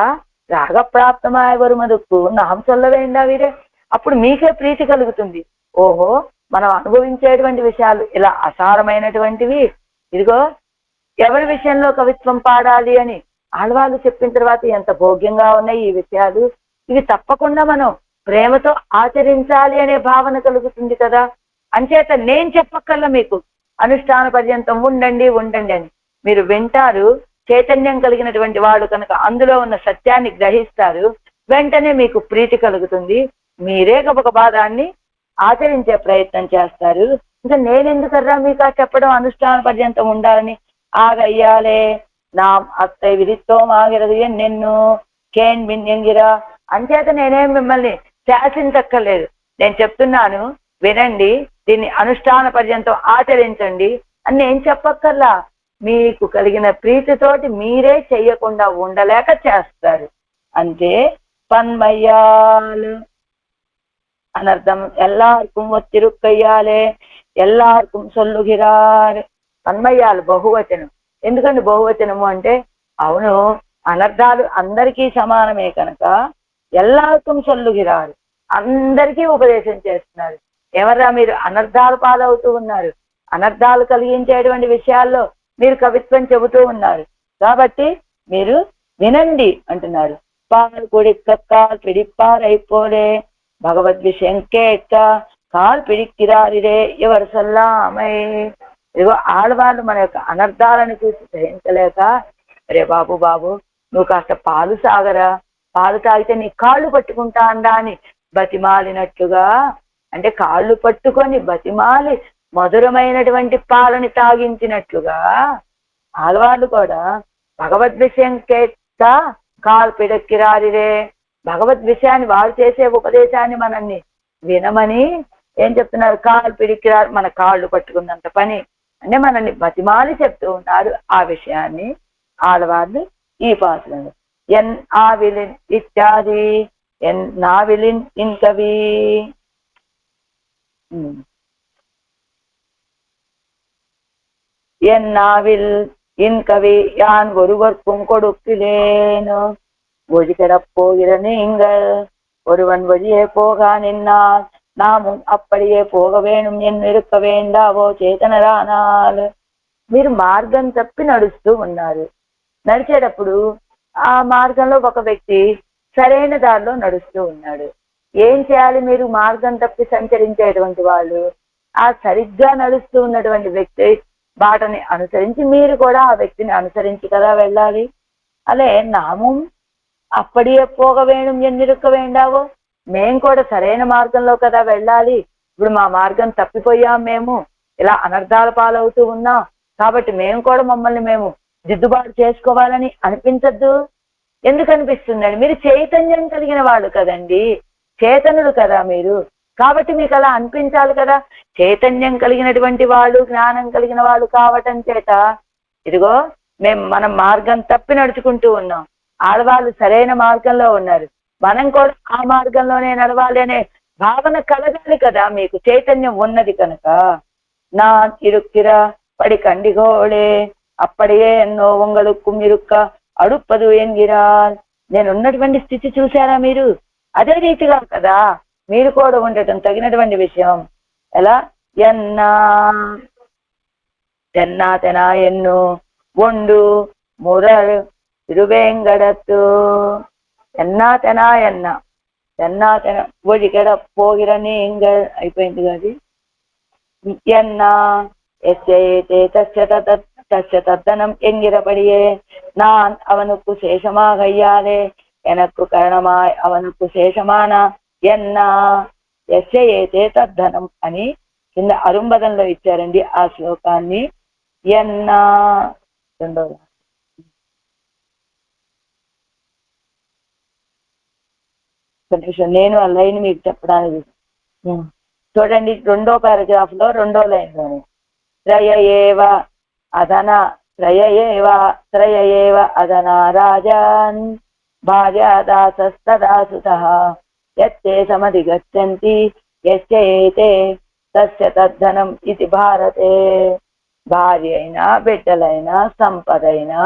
రాగప్రాప్తమాయ వరుమదుక్కు నాం సొల్లవేండా వీరే. అప్పుడు మీకే ప్రీతి కలుగుతుంది. ఓహో మనం అనుభవించేటువంటి విషయాలు ఇలా అసారమైనటువంటివి, ఇదిగో ఎవరి విషయంలో కవిత్వం పాడాలి అని ఆళ్వాళ్ళు చెప్పిన తర్వాత ఎంత భోగ్యంగా ఉన్నాయి ఈ విషయాలు. ఇవి తప్పకుండా మనం ప్రేమతో ఆచరించాలి అనే భావన కలుగుతుంది కదా. అంచేత నేను చెప్పక్కర్లా మీకు అనుష్ఠాన పర్యంతం ఉండండి ఉండండి అని. మీరు వింటారు, చైతన్యం కలిగినటువంటి వాడు కనుక అందులో ఉన్న సత్యాన్ని గ్రహిస్తారు, వెంటనే మీకు ప్రీతి కలుగుతుంది, మీరే ఒక బాధాన్ని ఆచరించే ప్రయత్నం చేస్తారు. ఇంకా నేనెందుకర్రా మీకు చెప్పడం అనుష్ఠాన పర్యంతం ఉండాలని. ఆగయ్యాలే నాం అత్తై విదిత్వం ఆగిరదు నిన్ను కేన్ మిన్యంగిరా. అంచేత నేనేం మిమ్మల్ని శాసించక్కర్లేదు, నేను చెప్తున్నాను వినండి, దీన్ని అనుష్ఠాన పర్యంతం ఆచరించండి అని నేను చెప్పక్కర్లా. మీకు కలిగిన ప్రీతితోటి మీరే చెయ్యకుండా ఉండలేక చేస్తారు అంతే. పన్మయ్యాలు అనర్థం ఎల్లార్కుం ఒత్తిరుక్కయ్యాలే ఎల్లార్కుం సొల్లుగిరారు. పన్మయ్యాలు బహువచనం. ఎందుకంటే బహువచనము అంటే అవును అనర్థాలు అందరికీ సమానమే కనుక ఎల్లార్కుం సొల్లుగిరారు, అందరికీ ఉపదేశం చేస్తున్నారు. ఎవర్రా మీరు అనర్థాలు పాలవుతూ ఉన్నారు, అనర్థాలు కలిగించేటువంటి విషయాల్లో మీరు కవిత్వం చెబుతూ ఉన్నారు కాబట్టి మీరు వినండి అంటున్నారు. పాల్ కొడిక్క కాల్ పిడిప్పారైపోలే భగవద్ విషయం కేట్క కాల్ పిడిక్కిరారిరే ఎవరు సల్లామై. ఇదిగో ఆడవాళ్ళు మన యొక్క అనర్థాలను చూసి గ్రహించలేక, అరే బాబు బాబు నువ్వు కాస్త పాలు సాగరా, పాలు తాగితే నీ కాళ్ళు పట్టుకుంటా అందా అని బతిమాలినట్లుగా, అంటే కాళ్ళు పట్టుకొని బతిమాలి మధురమైనటువంటి పాలని తాగించినట్లుగా ఆడవాళ్ళు కూడా భగవద్ విషయం కేట్క కాల్ పిడక్కిరారిరే, భగవద్ విషయాన్ని వారు చేసే ఉపదేశాన్ని మనల్ని వినమని ఏం చెప్తున్నారు, కాల్ పిడికిరారు, మన కాళ్ళు పట్టుకున్నంత పని అంటే మనల్ని బతిమాలి చెప్తూ ఉన్నారు ఆ విషయాన్ని ఆడవాళ్ళు ఈ పాత్రలు. ఎన్ ఆవిలిన్ ఇత్యాది ఎన్ నావిలిన్ ఇన్కవి. എന്നാവിൽ ഇൻ കവി யான் ஒருவர்க்கும் கொடுக்கிலேனோ ஒழிகிடப்போகிற நீங்கள் ஒருவன் வழியே போகா நின்னால் நாமும் அப்படியே போக வேணும் என்று இருக்க వేండావో చేతనరానాలు. మీరు మార్గం తప్పి నడుస్తూ ఉన్నారు, నడిచేటప్పుడు ఆ మార్గంలో ఒక వ్యక్తి సరైన దారిలో నడుస్తూ ఉన్నాడు. ఏం చేయాలి మీరు మార్గం తప్పి సంచరించేటువంటి వాళ్ళు? ఆ సరిగ్గా నడుస్తూ ఉన్నటువంటి వ్యక్తి బాటని అనుసరించి మీరు కూడా ఆ వ్యక్తిని అనుసరించి కదా వెళ్ళాలి. అలే నామం అప్పడియే పోగ వేణం ఎన్నిరుక్క వేండావో, మేము కూడా సరైన మార్గంలో కదా వెళ్ళాలి. ఇప్పుడు మా మార్గం తప్పిపోయాం, మేము ఇలా అనర్థాల పాలవుతూ ఉన్నాం కాబట్టి మేము కూడా మమ్మల్ని మేము దిద్దుబాటు చేసుకోవాలని అనిపించద్దు. ఎందుకు అనిపిస్తుందండి? మీరు చైతన్యం కలిగిన వాళ్ళు కదండి, చేతనులు కదా మీరు, కాబట్టి మీకు అలా అనిపించాలి కదా. చైతన్యం కలిగినటువంటి వాళ్ళు, జ్ఞానం కలిగిన వాళ్ళు కావటం చేత ఇదిగో మనం మార్గం తప్పి నడుచుకుంటూ ఉన్నాం, ఆడవాళ్ళు సరైన మార్గంలో ఉన్నారు, మనం కూడా ఆ మార్గంలోనే నడవాలి అనే భావన కలగాలి కదా. మీకు చైతన్యం ఉన్నది కనుక. నా ఇరుక్కిర పడి కండిగోళే అప్పడియే ఎన్నో ఉంగలుక్కు ఇరుక్క అడుప్పదు ఎంగిరాల్. నేను ఉన్నటువంటి స్థితి చూసారా మీరు? అదే రీతిగా కదా మీరు కూడా ఉండటం తగినటువంటి విషయం. ఎలా ఎన్నా తెన్నా తెనా ఎన్ను ఒండు మురల్ తిరువేంగడత్తు. ఎన్నా తెనా ఎన్న తెన్నా తెన ఒడిగడ పోగిర நீங்கள் అయిపోయింది కాదు. ఎన్నా ఎస్యతే తస్య తద్దనం ఎంగిరపడియే நான் அவனுக்கு சேஷமாக ஐயாலே எனக்கு கரணமாய் அவனுக்கு சேషమాన ఎన్నా ఎస్యతే తద్దనం అని కింద అరుంబదంలో ఇచ్చారండి ఆ శ్లోకాన్ని. ఎన్నా రెండో నేను ఆ లైన్ మీకు చెప్పడానికి చూడండి. రెండో పారాగ్రాఫ్ లో రెండో లైన్ లోనే త్రయయేవ అదనా త్రయయేవ అదనా రాజాన్ భార్యాదాసస్తదాసుతః యత్తే సమధిగచ్చంతి యస్యైతే తస్య తద్ధనం ఇది భారతే. భార్య అయినా బిడ్డలైనా సంపదైనా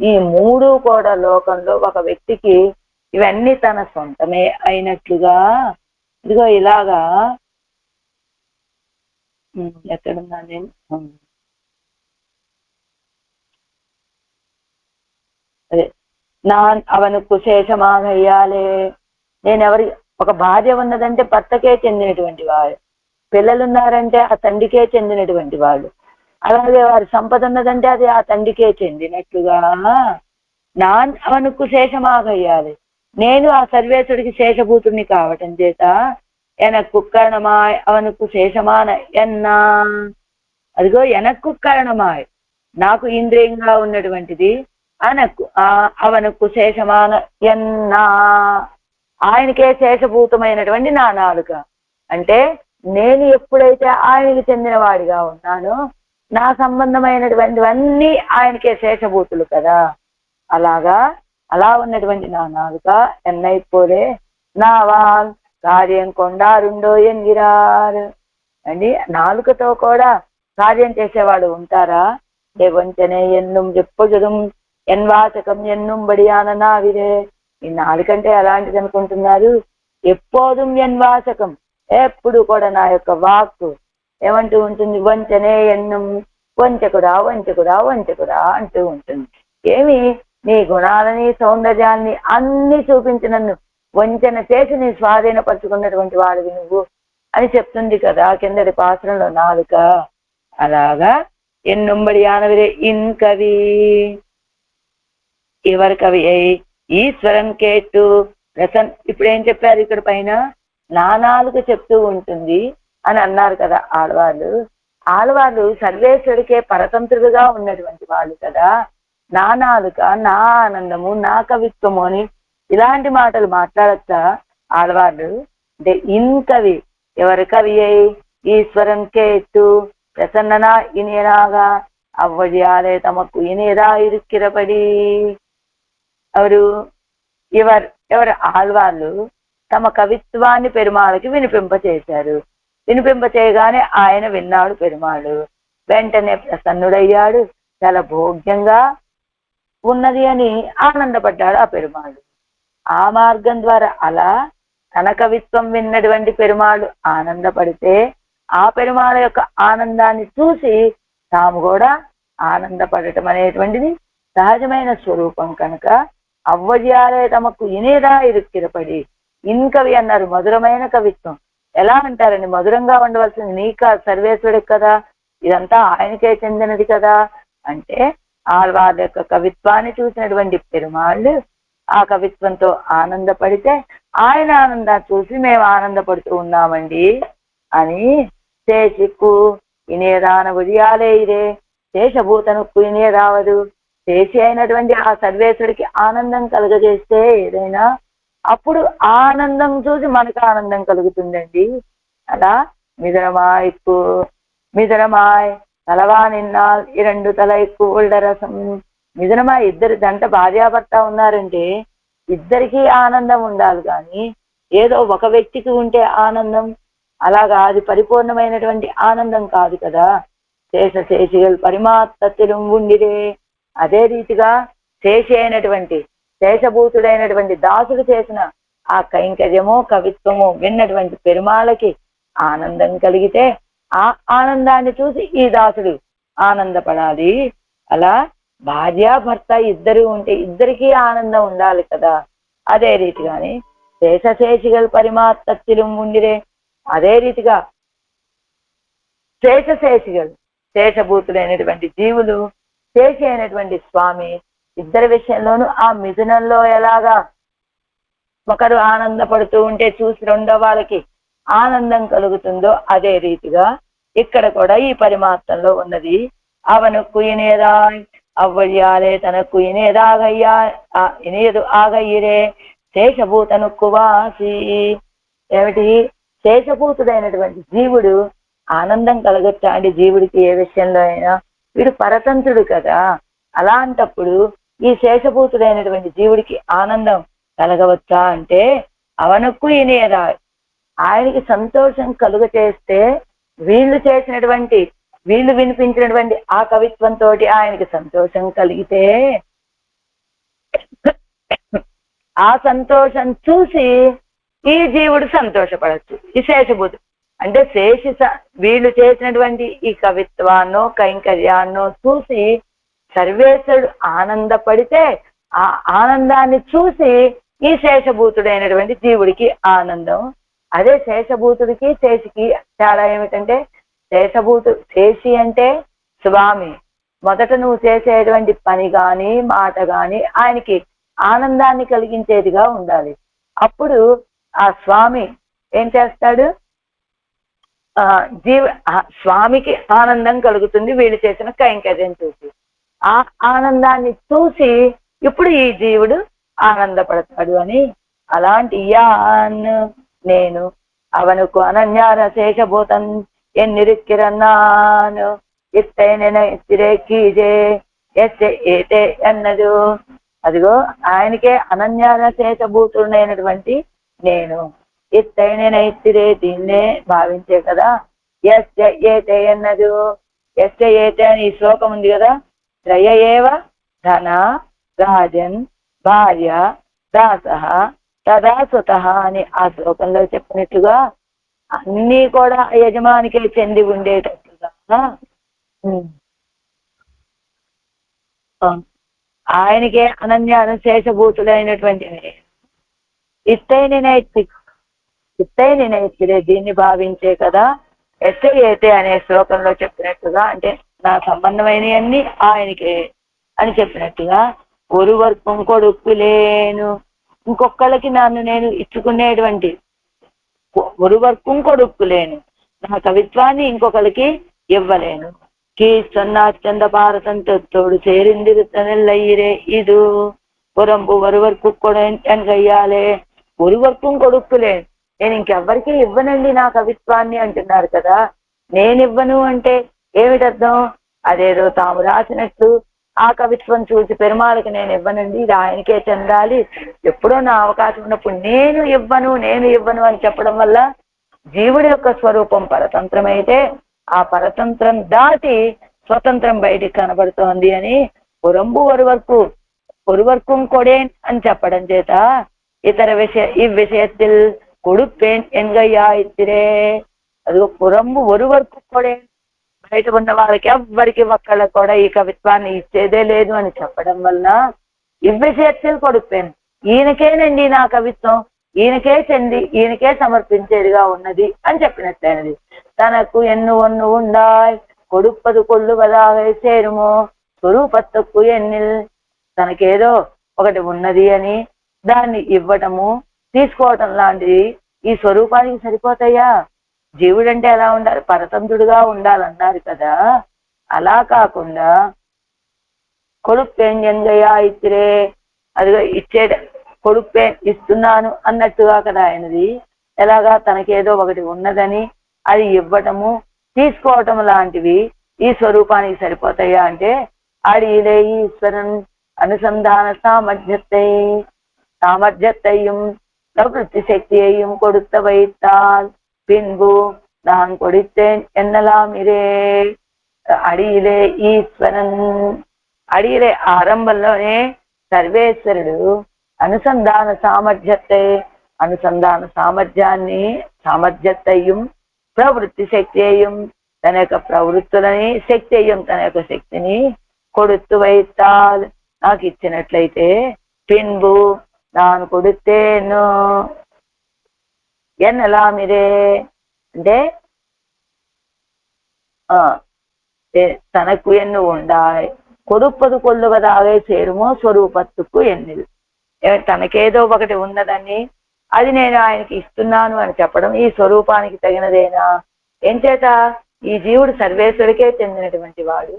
ఈ మూడు కూడా లోకంలో ఒక వ్యక్తికి ఇవన్నీ తన సొంతమే అయినట్లుగా ఇదిగో ఇలాగా ఎక్కడున్నా నేను అదే నాన్ అవనుకు శేషమాగయ్యాలే. నేనెవరి ఒక భార్య ఉన్నదంటే భర్తకే చెందినటువంటి వాడు, పిల్లలున్నారంటే ఆ తండ్రికే చెందినటువంటి వాళ్ళు, అలాగే వారి సంపద ఉన్నదంటే అది ఆ తండ్రికే చెందినట్లుగా నాన్ అవనుకు శేషమాగయ్యాలి. నేను ఆ సర్వేశ్వరుడికి శేషభూతుడిని కావటం చేత ఎనక్కు కరణమాయ్ అవనుకు శేషమాన ఎన్నా. అదిగో ఎనక్కు కరణమాయ్, నాకు ఇంద్రియంగా ఉన్నటువంటిది అనక్కు అవనుకు శేషమాన ఎన్నా, ఆయనకే శేషభూతమైనటువంటి నా నాలుక. అంటే నేను ఎప్పుడైతే ఆయనకి చెందిన వాడిగా ఉన్నానో నా సంబంధమైనటువంటివన్నీ ఆయనకే శేషభూతులు కదా. అలాగా అలా ఉన్నటువంటి నా నాలుక ఎన్నైపోలే నావాల్ కార్యం కొండారుండో ఎన్గిరారు. అండి నాలుకతో కూడా కార్యం చేసేవాడు ఉంటారా? వంచనే ఎన్నుం చెప్పొజుం ఎన్వాచకం ఎన్నుం బడియాన నావిరే. ఈ నాలుకంటే ఎలాంటిది అనుకుంటున్నారు? ఎప్పోదుం ఎన్వాచకం, ఎప్పుడు కూడా నా యొక్క వాక్కు ఏమంటూ ఉంటుంది? వంచనే ఎన్నుం, వంచకుడా వంచకుడా వంచకుడా అంటూ ఉంటుంది. ఏమి నీ గుణాలని సౌందర్యాన్ని అన్ని చూపించి నన్ను వంచన చేసి నీ స్వాధీనపరుచుకున్నటువంటి వాడివి నువ్వు అని చెప్తుంది కదా కిందటి పాత్రలో నాలుక. అలాగా ఎన్నుంబడి ఆనవిరే ఇన్ కవి, ఎవరు కవి అయి ఈశ్వరం కేట్టు రసన్. ఇప్పుడు ఏం చెప్పారు ఇక్కడ పైన? నా నాలుక చెప్తూ ఉంటుంది అని అన్నారు కదా ఆడవాళ్ళు. ఆడవాళ్ళు సర్వేశ్వరుడికే పరతంత్రులుగా ఉన్నటువంటి వాళ్ళు కదా. నా నాలుక, నా ఆనందము, నా కవిత్వము అని ఇలాంటి మాటలు మాట్లాడచ్చా ఆడవాళ్ళు? అంటే ఇన్ కవి, ఎవరు కవి అయి ఈశ్వరం కేట్టు ప్రసన్ననా ఇనేనాగా అవ్వజాలే తమకు ఇనేదా ఇరుక్కిరపడి. ఎవరు ఎవరు ఆళ్వాళ్ళు తమ కవిత్వాన్ని పెరుమాళకి వినిపింపచేశారు. వినిపింపచేయగానే ఆయన విన్నాడు పెరుమాళు. వెంటనే ప్రసన్నుడయ్యాడు, చాలా భోగ్యంగా ఉన్నది అని ఆనందపడ్డాడు ఆ పెరుమాళు. ఆ మార్గం ద్వారా అలా తన కవిత్వం విన్నటువంటి పెరుమాళు ఆనందపడితే ఆ పెరుమాళ యొక్క ఆనందాన్ని చూసి తాము కూడా ఆనందపడటం అనేటువంటిది సహజమైన స్వరూపం కనుక అవ్వజాలే తమకు ఇనేదా ఇరుక్కిరపడి. ఇన్ కవి అన్నారు, మధురమైన కవిత్వం. ఎలా అంటారండి? మధురంగా ఉండవలసింది నీకా సర్వేశ్వరుడికి కదా, ఇదంతా ఆయనకే చెందినది కదా. అంటే వాళ్ళ యొక్క కవిత్వాన్ని చూసినటువంటి పెరుమాళ్ళు ఆ కవిత్వంతో ఆనందపడితే ఆయన ఆనందాన్ని చూసి మేము ఆనందపడుతూ ఉన్నామండి అని శేషిక్కు ఇనేదాన ఉదయాలే ఇదే శేషభూతనుక్కు ఇనేదావదు. శేషి అయినటువంటి ఆ సర్వేశ్వరుడికి ఆనందం కలుగజేస్తే ఏదైనా అప్పుడు ఆనందం చూసి మనకు ఆనందం కలుగుతుందండి. అలా మిదరమాయిక్కు మిదరమాయ్ తలవా నిన్నాల్ ఈ రెండు తల ఎక్కువ ఉల్డరసం. మిదనమా ఇద్దరు జంట భార్యాభర్త ఉన్నారంటే ఇద్దరికీ ఆనందం ఉండాలి, కానీ ఏదో ఒక వ్యక్తికి ఉంటే ఆనందం అలాగా అది పరిపూర్ణమైనటువంటి ఆనందం కాదు కదా. శేషశేషిகள் పరిమాత్తతిలు ఉండిరే. అదే రీతిగా శేషి అయినటువంటి శేషభూతుడైనటువంటి దాసుడు చేసిన ఆ కైంకర్యము కవిత్వము విన్నటువంటి పెరుమాళకి ఆనందం కలిగితే ఆ ఆనందాన్ని చూసి ఈ దాసుడు ఆనందపడాలి. అలా భార్యాభర్త ఇద్దరు ఉంటే ఇద్దరికీ ఆనందం ఉండాలి కదా. అదే రీతిగాని శేషశేషిகள் పరిమాత్తతిలు ఉండిరే. అదే రీతిగా శేషశేషిகள் శేషభూతులైనటువంటి జీవులు శేషి అయినటువంటి స్వామి ఇద్దరి విషయంలోనూ ఆ మిథునంలో ఎలాగా ఒకరు ఆనందపడుతూ ఉంటే చూసి రెండో వాళ్ళకి ఆనందం కలుగుతుందో అదే రీతిగా ఇక్కడ కూడా ఈ పరిమాత్రంలో ఉన్నది. అవనుక్కు ఇనేదా అవ్వయ్యాలే తనకు ఇనేదాగయ్యా ఇనేదు ఆగయ్యిరే శేషభూతనుక్కు వాసి. ఏమిటి? శేషభూతుడైనటువంటి జీవుడు ఆనందం కలగచ్చా అండి? జీవుడికి ఏ విషయంలో అయినా వీడు పరతంత్రుడు కదా. అలాంటప్పుడు ఈ శేషభూతుడైనటువంటి జీవుడికి ఆనందం కలగవచ్చా అంటే అవనుక్కు ఇనేదా, ఆయనకి సంతోషం కలుగ చేస్తే వీళ్ళు వినిపించినటువంటి ఆ కవిత్వంతో ఆయనకి సంతోషం కలిగితే ఆ సంతోషం చూసి ఈ జీవుడు సంతోషపడచ్చు. ఈ శేషభూతుడు అంటే వీళ్ళు చేసినటువంటి ఈ కవిత్వాన్నో కైంకర్యాన్నో చూసి సర్వేశ్వరుడు ఆనందపడితే ఆ ఆనందాన్ని చూసి ఈ శేషభూతుడైనటువంటి జీవుడికి ఆనందం. అదే శేషభూతుడికి శేషికి తేడా ఏమిటంటే, శేషి అంటే స్వామి. మొదట నువ్వు చేసేటువంటి పని గాని మాట గాని ఆయనకి ఆనందాన్ని కలిగించేదిగా ఉండాలి. అప్పుడు ఆ స్వామి ఏం చేస్తాడు, ఆ స్వామికి ఆనందం కలుగుతుంది వీళ్ళు చేసిన కైంకర్యం చూసి. ఆ ఆనందాన్ని చూసి ఇప్పుడు ఈ జీవుడు ఆనందపడతాడు అని. అలాంటి యాన్ నేను అవనుకు అనన్యార శేషభూతన్ ఎన్నిరిక్కిరన్నాను ఇత్తైనెతిరేకీజే ఏతే అన్నదు. అదిగో ఆయనకే అనన్యార శేషభూతుడైనటువంటి నేను ఇత్తైనెతిరే దీన్నే భావించే కదా. ఏతే అన్నదు. ఏతే అని ఈ శ్లోకం ఉంది కదా. త్రయ ఏవ ధన రాజన్ భార్య దాస తదా సుత అని ఆ శ్లోకంలో చెప్పినట్లుగా అన్నీ కూడా యజమానికే చెంది ఉండేటట్లుగా ఆయనకే అనన్య శేషభూతుడైనటువంటి ఇత్తైనైతిరే దీన్ని భావించే కదా. ఏతే అనే శ్లోకంలో చెప్పినట్టుగా, అంటే నా సంబంధమైనవన్నీ ఆయనకే అని చెప్పినట్టుగా, ఒరువర్కు కొడుకులేను ఇంకొకళ్ళకి నన్ను నేను ఇచ్చుకునేటువంటి ఒరువర్కు కొడుకులేను, నా కవిత్వాన్ని ఇంకొకరికి ఇవ్వలేను. కీచొన్న భారతంతోడు చేరిందిరుతనెల్లయ్యిరే ఇది పురంబు ఒరువర్కు కూడా ఎనగయ్యాలే. ఒరువర్కు కొడుకులేను, నేను ఇంకెవ్వరికి ఇవ్వనండి నా కవిత్వాన్ని అంటున్నారు కదా. నేనివ్వను అంటే ఏమిటర్థం? అదేదో తాము రాసినట్లు ఆ కవిత్వం చూసి పెరుమాళకి నేను ఇవ్వనండి, ఇది ఆయనకే చెందాలి, ఎప్పుడో నా అవకాశం ఉన్నప్పుడు నేను ఇవ్వను అని చెప్పడం వల్ల జీవుడి యొక్క స్వరూపం పరతంత్రమైతే ఆ పరతంత్రం దాటి స్వతంత్రం బయటికి కనబడుతోంది అని పురంబు ఒరువర్కు కొడేన్ అని చెప్పడం చేత ఇతర విషయத்தில் கொடுப்பேன் என்கையா ఇచ్చిరే. అదిగో పురంబు ఒరువర్కు కొడేన్, బయట ఉన్న వాళ్ళకి ఎవ్వరికి ఒక్కళ్ళకి కూడా ఈ కవిత్వాన్ని ఇచ్చేదే లేదు అని చెప్పడం వల్ల ఇవ్విషయத்தில் కొడుప్పేను, ఈయనకేనండి నా కవిత్వం, ఈయనకే చెంది ఈయనకే సమర్పించేదిగా ఉన్నది అని చెప్పినట్లయినది. తనకు ఎన్ను ఒన్ను ఉండాయ్ కొడుప్పదు కొల్లువదాగై చేరుమో స్వరూపత్తుకు ఎన్నిల్. తనకేదో ఒకటి ఉన్నది అని దాన్ని ఇవ్వటము తీసుకోవటం లాంటిది ఈ స్వరూపానికి సరిపోతాయా? జీవుడంటే ఎలా ఉండాలి? పరతంత్రుడుగా ఉండాలన్నారు కదా. అలా కాకుండా కొడుప్పేన్ ఎంగయ్యా ఇచ్చిరే, అదిగో కొడుప్పేన్ ఇస్తున్నాను అన్నట్టుగా కదా ఆయనది. ఎలాగా? తనకేదో ఒకటి ఉన్నదని అది ఇవ్వటము తీసుకోవటం లాంటివి ఈ స్వరూపానికి సరిపోతాయా అంటే, అడిలే ఈశ్వరన్ అనుసంధాన సామర్థ్యத்தையும் பிரவృத்தி சக்தியையும் கொடுத்த வைத்தால் பின்பு நான் கொடுத்தேன் என்னலாம் இரே. అడిలే ఈశ్వరన్, అడిలే ఆరంభంలోనే సర్వేశ్వరుడు అనుసంధాన సామర్థ్యాన్ని ప్రవృత్తి శక్తియయం తన యొక్క ప్రవృత్తులని శక్తియయం తన యొక్క శక్తిని కొడుతు వైతాల్ నాకు ఇచ్చినట్లయితే పిన్బు నాను కొడుతేను ఎన్నలా మీరే అంటే తనకు ఎన్ను ఉండాయి కొడుప్పదు కొల్లువదాగే చేరుమో స్వరూపత్తుకు ఎన్నిది. తనకేదో ఒకటి ఉన్నదని అది నేను ఆయనకి ఇస్తున్నాను అని చెప్పడం ఈ స్వరూపానికి తగినదేనా? ఏం చేత? ఈ జీవుడు సర్వేశ్వరుడికే చెందినటువంటి వాడు,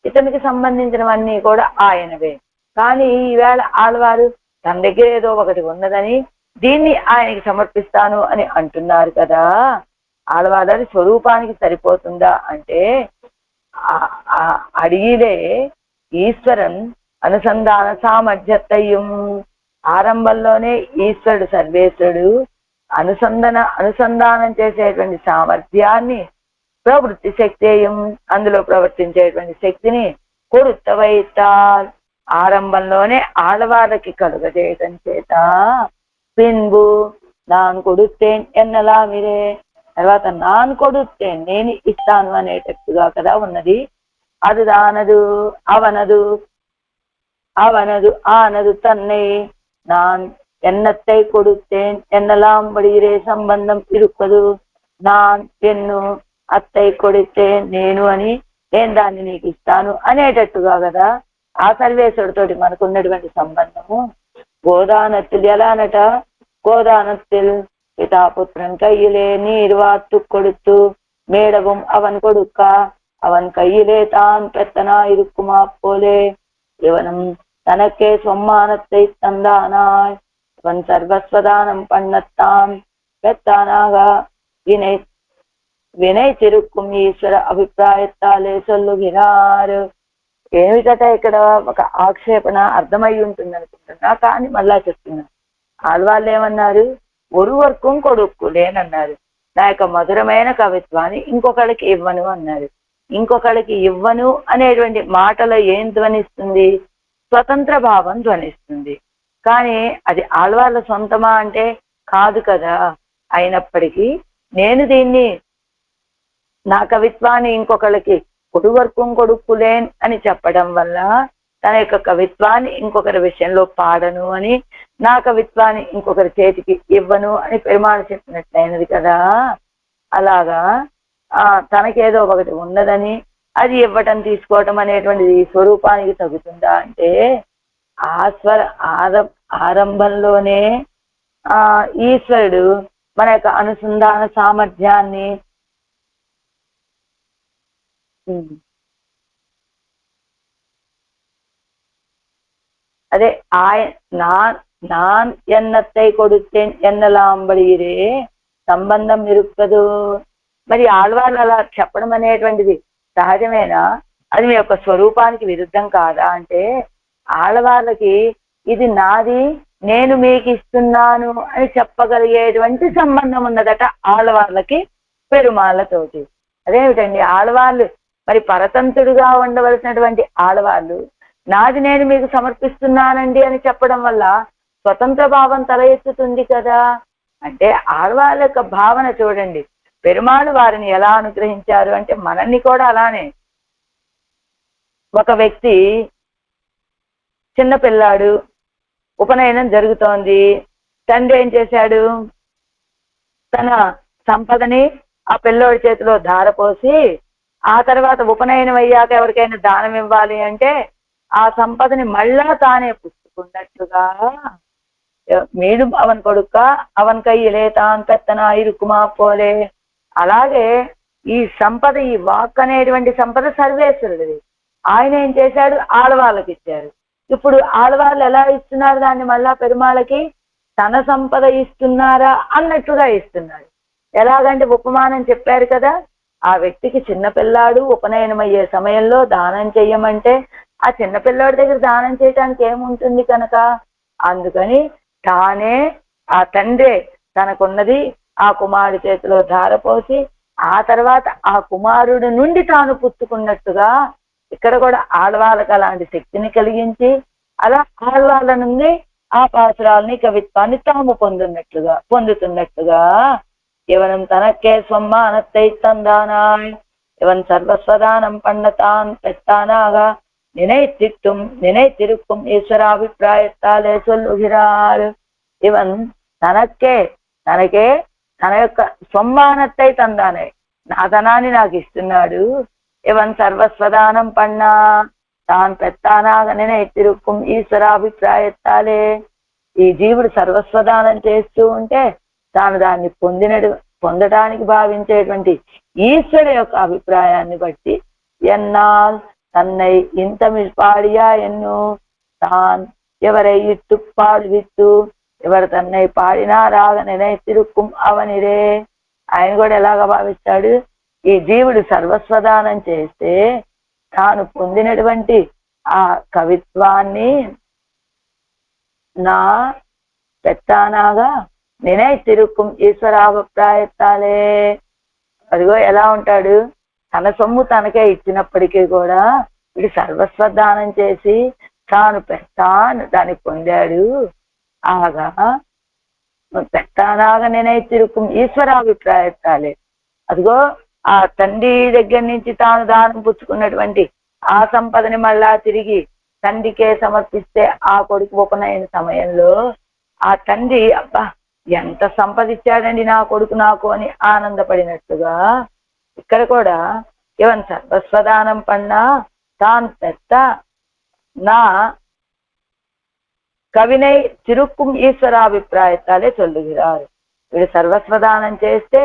ఇతనికి సంబంధించినవన్నీ కూడా ఆయనవే. కానీ ఈవేళ ఆళ్వారు తన దగ్గర ఏదో ఒకటి ఉన్నదని దీన్ని ఆయనకి సమర్పిస్తాను అని అంటున్నారు కదా. ఆళ్వారి స్వరూపానికి సరిపోతుందా అంటే, అడిగిలే ఈశ్వరన్ అనుసంధాన సామర్థ్యతయం, ఆరంభంలోనే ఈశ్వరుడు సర్వేశ్వరుడు అనుసంధానం చేసేటువంటి సామర్థ్యాన్ని ప్రవృత్తి శక్తియం అందులో ప్రవర్తించేటువంటి శక్తిని కొడుత్తవైతాల్ ఆరంభంలోనే ఆడవాళ్ళకి కలుగజేయటం చేత పిన్బు నాన్ కొడుతేన్ ఎన్నలా మీరే తర్వాత నాన్ కొడుతేన్ నేను ఇస్తాను అనేటట్టుగా కదా ఉన్నది. అది దానదు అవనదు அவனது ஆனது தன்னை நான் எண்ணத்தை கொடுத்தேன் என்னெல்லாம் வழியிலே సంబంధం இருப்பது நான் ఎన్ను అత్తై కొడితేన్ నేను అని నేను దాన్ని నీకు ఇస్తాను అనేటట్టుగా కదా ఆ సర్వేశ్వరుడితోటి మనకున్నటువంటి సంబంధము. గోదానத்தில் ఎలానట, గోదానத்தில் பிதாபுத்திரன் கையிலே நீர் வாத்து கொடுத்து மேடவும் அவன் கொடுக்க அவன் கையிலே தான் பெத்தனா இருக்குமா போலே இவனும் தனக்கே சொம்மானத்தை தந்தானாய் அவன் சர்வஸ்வதானம் பண்ணத்தான் பெத்தானாக வினை వినై తిరుక్కుం ఈశ్వర అభిప్రాయత్తాలే సొల్లుగిరారు. ఏమిటట ఇక్కడ ఒక ఆక్షేపణ అర్థమై ఉంటుంది అనుకుంటున్నా, కానీ మళ్ళా చెప్తున్నా. ఆడవాళ్ళు ఏమన్నారు? ఒరువర్కం కొడుక్కులేనన్నారు. నా యొక్క మధురమైన కవిత్వాన్ని ఇంకొకళ్ళకి ఇవ్వను అన్నారు. ఇంకొకళ్ళకి ఇవ్వను అనేటువంటి మాటలో ఏం ధ్వనిస్తుంది? స్వతంత్ర భావం ధ్వనిస్తుంది. కానీ అది ఆడవాళ్ళ సొంతమా అంటే కాదు కదా. అయినప్పటికీ నేను దీన్ని నా కవిత్వాన్ని ఇంకొకళ్ళకి కొడువర్కం కొడుకులేన్ అని చెప్పడం వల్ల తన యొక్క కవిత్వాన్ని ఇంకొకరి విషయంలో పాడను అని, నా కవిత్వాన్ని ఇంకొకరి చేతికి ఇవ్వను అని పెరుమాళ్ చెప్పినట్లయినది కదా. అలాగా తనకేదో ఒకటి ఉన్నదని అది ఇవ్వటం తీసుకోవటం అనేటువంటిది స్వరూపానికి తగ్గుతుందా అంటే, ఆస్వర ఆరంభంలోనే ఈశ్వరుడు మన యొక్క అనుసంధాన సామర్థ్యాన్ని అదే நான் ఎన్నத்தை கொடுத்தேன் என்னெல்லாம் வழியிலே సంబంధం ఇరుక్కదు. మరి ఆళ్వాళ్ళు అలా చెప్పడం అనేటువంటిది సహజమేనా? అది మీ యొక్క స్వరూపానికి విరుద్ధం కాదా అంటే, ఆడవాళ్ళకి ఇది నాది నేను మీకు ఇస్తున్నాను అని చెప్పగలిగేటువంటి సంబంధం ఉన్నదట ఆడవాళ్ళకి పెరుమాళ్ళతోటి. అదేమిటండి, ఆడవాళ్ళు మరి పరతంత్రుడుగా ఉండవలసినటువంటి ఆడవాళ్ళు నాది నేను మీకు సమర్పిస్తున్నానండి అని చెప్పడం వల్ల స్వతంత్ర భావం తల ఎత్తుతుంది కదా. అంటే ఆడవాళ్ళ యొక్క భావన చూడండి, పెరుమాళ్ వారిని ఎలా అనుగ్రహించారు అంటే మనల్ని కూడా అలానే. ఒక వ్యక్తి చిన్నపిల్లాడు, ఉపనయనం జరుగుతోంది. తండ్రి ఏం చేశాడు? తన సంపదని ఆ పిల్లోడి చేతిలో ధారపోసి ఆ తర్వాత ఉపనయనం అయ్యాక ఎవరికైనా దానం ఇవ్వాలి అంటే ఆ సంపదని మళ్ళా తానే పుచ్చుకున్నట్టుగా, మీడు అవన్ కొడుక అవన్ కయ్యలే తాన్ పెత్తనా ఇరుకుమా పోలే. అలాగే ఈ సంపద, ఈ వాక్ అనేటువంటి సంపద సర్వేశ్వరుడిది. ఆయన ఏం చేశాడు? ఆడవాళ్ళకి ఇచ్చారు. ఇప్పుడు ఆడవాళ్ళు ఎలా ఇస్తున్నారు దాన్ని? మళ్ళా పెరుమాళకి తన సంపద ఇస్తున్నారా అన్నట్టుగా ఇస్తున్నారు. ఎలాగంటే ఉపమానం చెప్పారు కదా, ఆ వ్యక్తికి చిన్నపిల్లాడు ఉపనయనం అయ్యే సమయంలో దానం చెయ్యమంటే ఆ చిన్నపిల్లాడి దగ్గర దానం చేయటానికి ఏముంటుంది కనుక, అందుకని తానే ఆ తండ్రి తనకున్నది ఆ కుమారుడి చేతిలో ధారపోసి ఆ తర్వాత ఆ కుమారుడి నుండి తాను పుచ్చుకున్నట్టుగా ఇక్కడ కూడా ఆడవాళ్ళకి అలాంటి శక్తిని కలిగించి అలా ఆడవాళ్ళ నుండి ఆ పాసురాలని కవిత్వాన్ని తాము పొందుతున్నట్టుగా ఇవనం తనకే స్వమ్మానத்தை தந்தானாய் இவன் சர்வஸ்வதானம் பண்ணத்தான் பெத்தானாக நினைத்திருக்கும் ఈశ్వరాభిప్రాయత్తాలే சொல்லுகிறார். ఇవన్ తనకే తన యొక్క స్వమ్మానத்தை తందానే, నా ధనాన్ని నాకు ఇస్తున్నాడు. ఇవన్ సర్వస్వదానం పన్నా తాను పెత్తానాగ నిனைத்திருக்கும் ఈశ్వరాభిప్రాయత్తాలే. ఈ జీవుడు సర్వస్వదానం చేస్తూ ఉంటే తాను దాన్ని పొందడానికి భావించేటువంటి ఈశ్వరుడు యొక్క అభిప్రాయాన్ని బట్టి ఎన్నాల్ తన్నై ఇంతమి పాడియా ఎన్ను తాన్ ఎవరై ఇట్టు పాడువిత్తు ఎవరు తన్నై పాడినా రాగ నిனைத்திருக்கும் అవనిరే. ఆయన కూడా ఎలాగా భావిస్తాడు? ఈ జీవుడు సర్వస్వదానం చేస్తే తాను పొందినటువంటి ఆ కవిత్వాన్ని నా పెత్తానాగా నిனைத்திருக்கும் ఈశ్వరాభిప్రాయత్తాలే. అదిగో ఎలా ఉంటాడు? తన సొమ్ము తనకే ఇచ్చినప్పటికీ కూడా ఇది సర్వస్వదానం చేసి తాను దాన్ని పొందాడు. ఆగా పెత్తానాగా నిனைத்திருக்கும் ఈశ్వరాభిప్రాయత్తాలే. అదిగో ఆ తండ్రి దగ్గర నుంచి తాను దానం పుచ్చుకున్నటువంటి ఆ సంపదని మళ్ళా తిరిగి తండ్రికే సమర్పిస్తే ఆ కొడుకు ఉపనయన సమయంలో ఆ తండ్రి అబ్బా ఎంత సంపదించాడండి నా కొడుకు నాకు అని ఆనందపడినట్టుగా ఇక్కడ కూడా ఇవన్ సర్వస్వదానం పన్నా తాను పెద్ద నా కవినై తిరుక్కుం ఈశ్వరాభిప్రాయத்தாலே சொல்லுகிறார். వీడు సర్వస్వదానం చేస్తే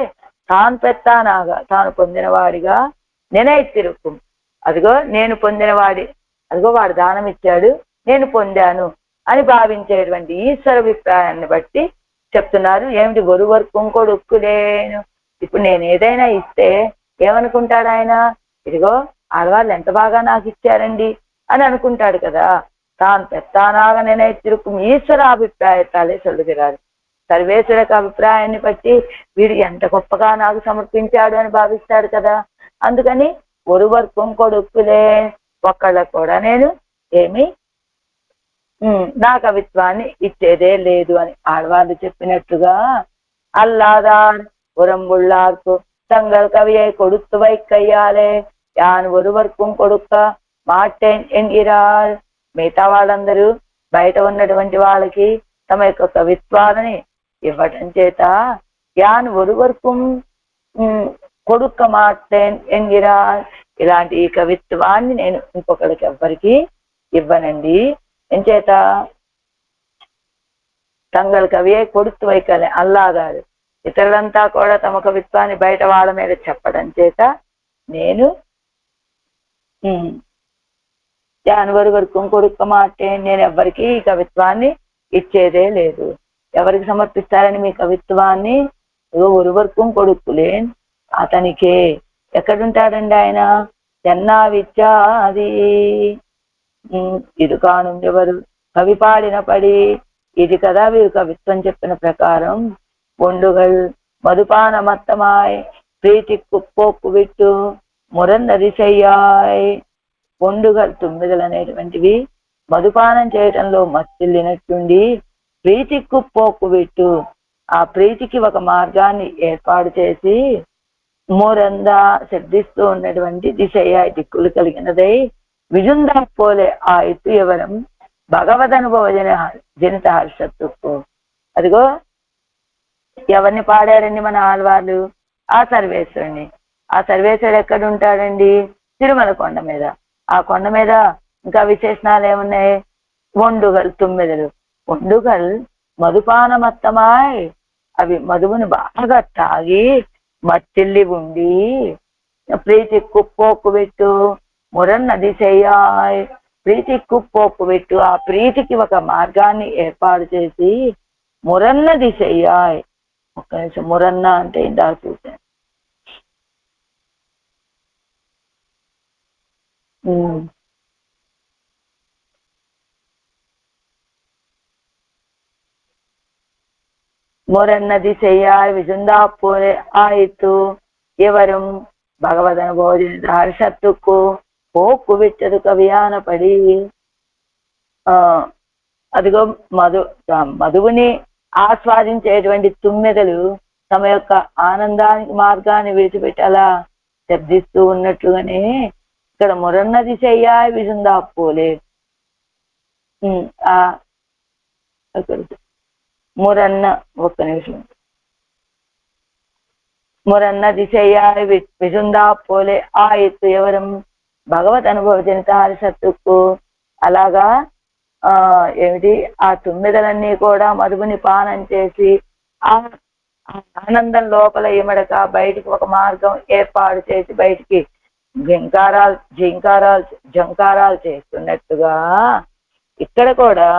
తాను పెత్తానాగా తాను పొందినవాడిగా నేనై తిరుక్కుం, అదిగో నేను పొందినవాడి, అదిగో వాడు దానం ఇచ్చాడు నేను పొందాను అని భావించేటువంటి ఈశ్వర అభిప్రాయాన్ని బట్టి చెప్తున్నారు. ఏమిటి ఒరువర్కు కొడుక్కులేను, ఇప్పుడు నేను ఏదైనా ఇస్తే ఏమనుకుంటాడు ఆయన, ఇదిగో ఆడవాళ్ళు ఎంత బాగా నాకు ఇచ్చారండి అని అనుకుంటాడు కదా. తాను పెత్తానాగా నేనై తిరుక్కుం ఈశ్వర అభిప్రాయத்தாலே சொல்லுகிறார். సర్వేశ్వరకు అభిప్రాయాన్ని బట్టి వీడు ఎంత గొప్పగా నాకు సమర్పించాడు అని భావిస్తాడు కదా. అందుకని ఒరువర్కు కొడుక్కులే, ఒక్కళ్ళకు కూడా నేను ఏమి నా కవిత్వాన్ని ఇచ్చేదే లేదు అని ఆడవాళ్ళు చెప్పినట్టుగా అల్లాదార్ ఉరంబుళ్ళార్కు తంగల్ కవియై కొడుతు వైక్కయ్యాలే యాన్ ఒరువర్కు కొడుక్క మాటేన్ ఎన్గిరాల్. మిగతా వాళ్ళందరూ బయట ఉన్నటువంటి వాళ్ళకి తమ యొక్క కవిత్వాలని ఇవ్వటం చేత యాన్ ఒరువర్కు కొడుక్క మాటేన్ ఎన్గిరాల్, ఇలాంటి ఈ కవిత్వాన్ని నేను ఇంకొకరికి ఎవ్వరికి ఇవ్వనండి. ఎంచేత తంగల్ కవియే కొడుతు వైకలే అల్లాదారు, ఇతరులంతా కూడా తమ కవిత్వాన్ని బయట వాళ్ళ మీద చెప్పడం చేత నేను జానవరి వరకు కొడుక్క మాటే నేను ఎవరికి ఈ కవిత్వాన్ని ఇచ్చేదే లేదు. ఎవరికి సమర్పిస్తారని మీ కవిత్వాన్ని, ఒరు వరకు కొడుకులే అతనికే. ఎక్కడుంటాడండి ఆయన, చెన్నా విద్యాది ఇది కాను ఎవరు కవి పాడిన పడి, ఇది కదా వీరు కవిత్వం చెప్పిన ప్రకారం. ఒండుగల్ మధుపాన మత్తమాయ్ ప్రీతి కుప్పోక్కు విట్టు మురన్నది చెయ్యాయ్. ఒండుగల్ తుమ్మిదలు అనేటువంటివి మధుపానం చేయటంలో మత్తిల్లినట్టుండి ప్రీతి కుప్పోక్కు విట్టు, ఆ ప్రీతికి ఒక మార్గాన్ని ఏర్పాటు చేసి మోరందా శబ్దిస్తూ ఉన్నటువంటి దిశయ్యాయ్ దిక్కులు కలిగినదై విజుందా పోలే ఆ ఎత్తు ఎవరం భగవద్ అనుభవ జనిత హర్షత్తుకు. అదిగో ఎవరిని పాడారండి మన ఆళ్వార్లు, ఆ సర్వేశ్వరుని. ఆ సర్వేశ్వరుడు ఎక్కడ ఉంటాడండి, తిరుమల కొండ మీద. ఆ కొండ మీద ఇంకా విశేషణాలు ఏమున్నాయి, ఒండుగల్ తుమ్మెదలు. ఒండుగల్ మధుపానమత్తమాయ్, అవి మధువుని బాగా తాగి మత్తిల్లి ఉండి ప్రీతి కుప్పోక్కు పెట్టు మురన్నది చెయ్యాయ్. ప్రీతి కుప్పోక్కు పెట్టు, ఆ ప్రీతికి ఒక మార్గాన్ని ఏర్పాటు చేసి మురన్నది చెయ్యాయ్. ఒక్క నిమిషం, మురన్న అంటే ఇందాక చూసాను. మురన్నది చెయ్యాయ్ విజుందా పోలే ఆయితు ఎవరం భగవద్ అనుభోజన హర్షత్తుకు పోక్కు విట్టదు కవియాన పడి. అదిగో మధువుని ఆస్వాదించేటువంటి తుమ్మెదలు తమ యొక్క ఆనందానికి మార్గాన్ని విడిచిపెట్టి అలా శబ్దిస్తూ ఉన్నట్లుగానే ఇక్కడ మురన్నది చెయ్యాయ్ విజుందా పోలే. మురన్న, ఒక్క నిమిషం, మురన్నది చెయ్యాయ్ విజుందా పోలే ఆ ఎత్తు ఎవరం భగవత్ అనుభవ జనిత హర్షత్తుకు. అలాగా ఏమిటి, ఆ తుమ్మిదలన్నీ కూడా మధువుని పానం చేసి ఆ ఆనందం లోపల ఇమడక బయటికి ఒక మార్గం ఏర్పాటు చేసి బయటికి జంకారాలు చేస్తున్నట్టుగా ఇక్కడ కూడా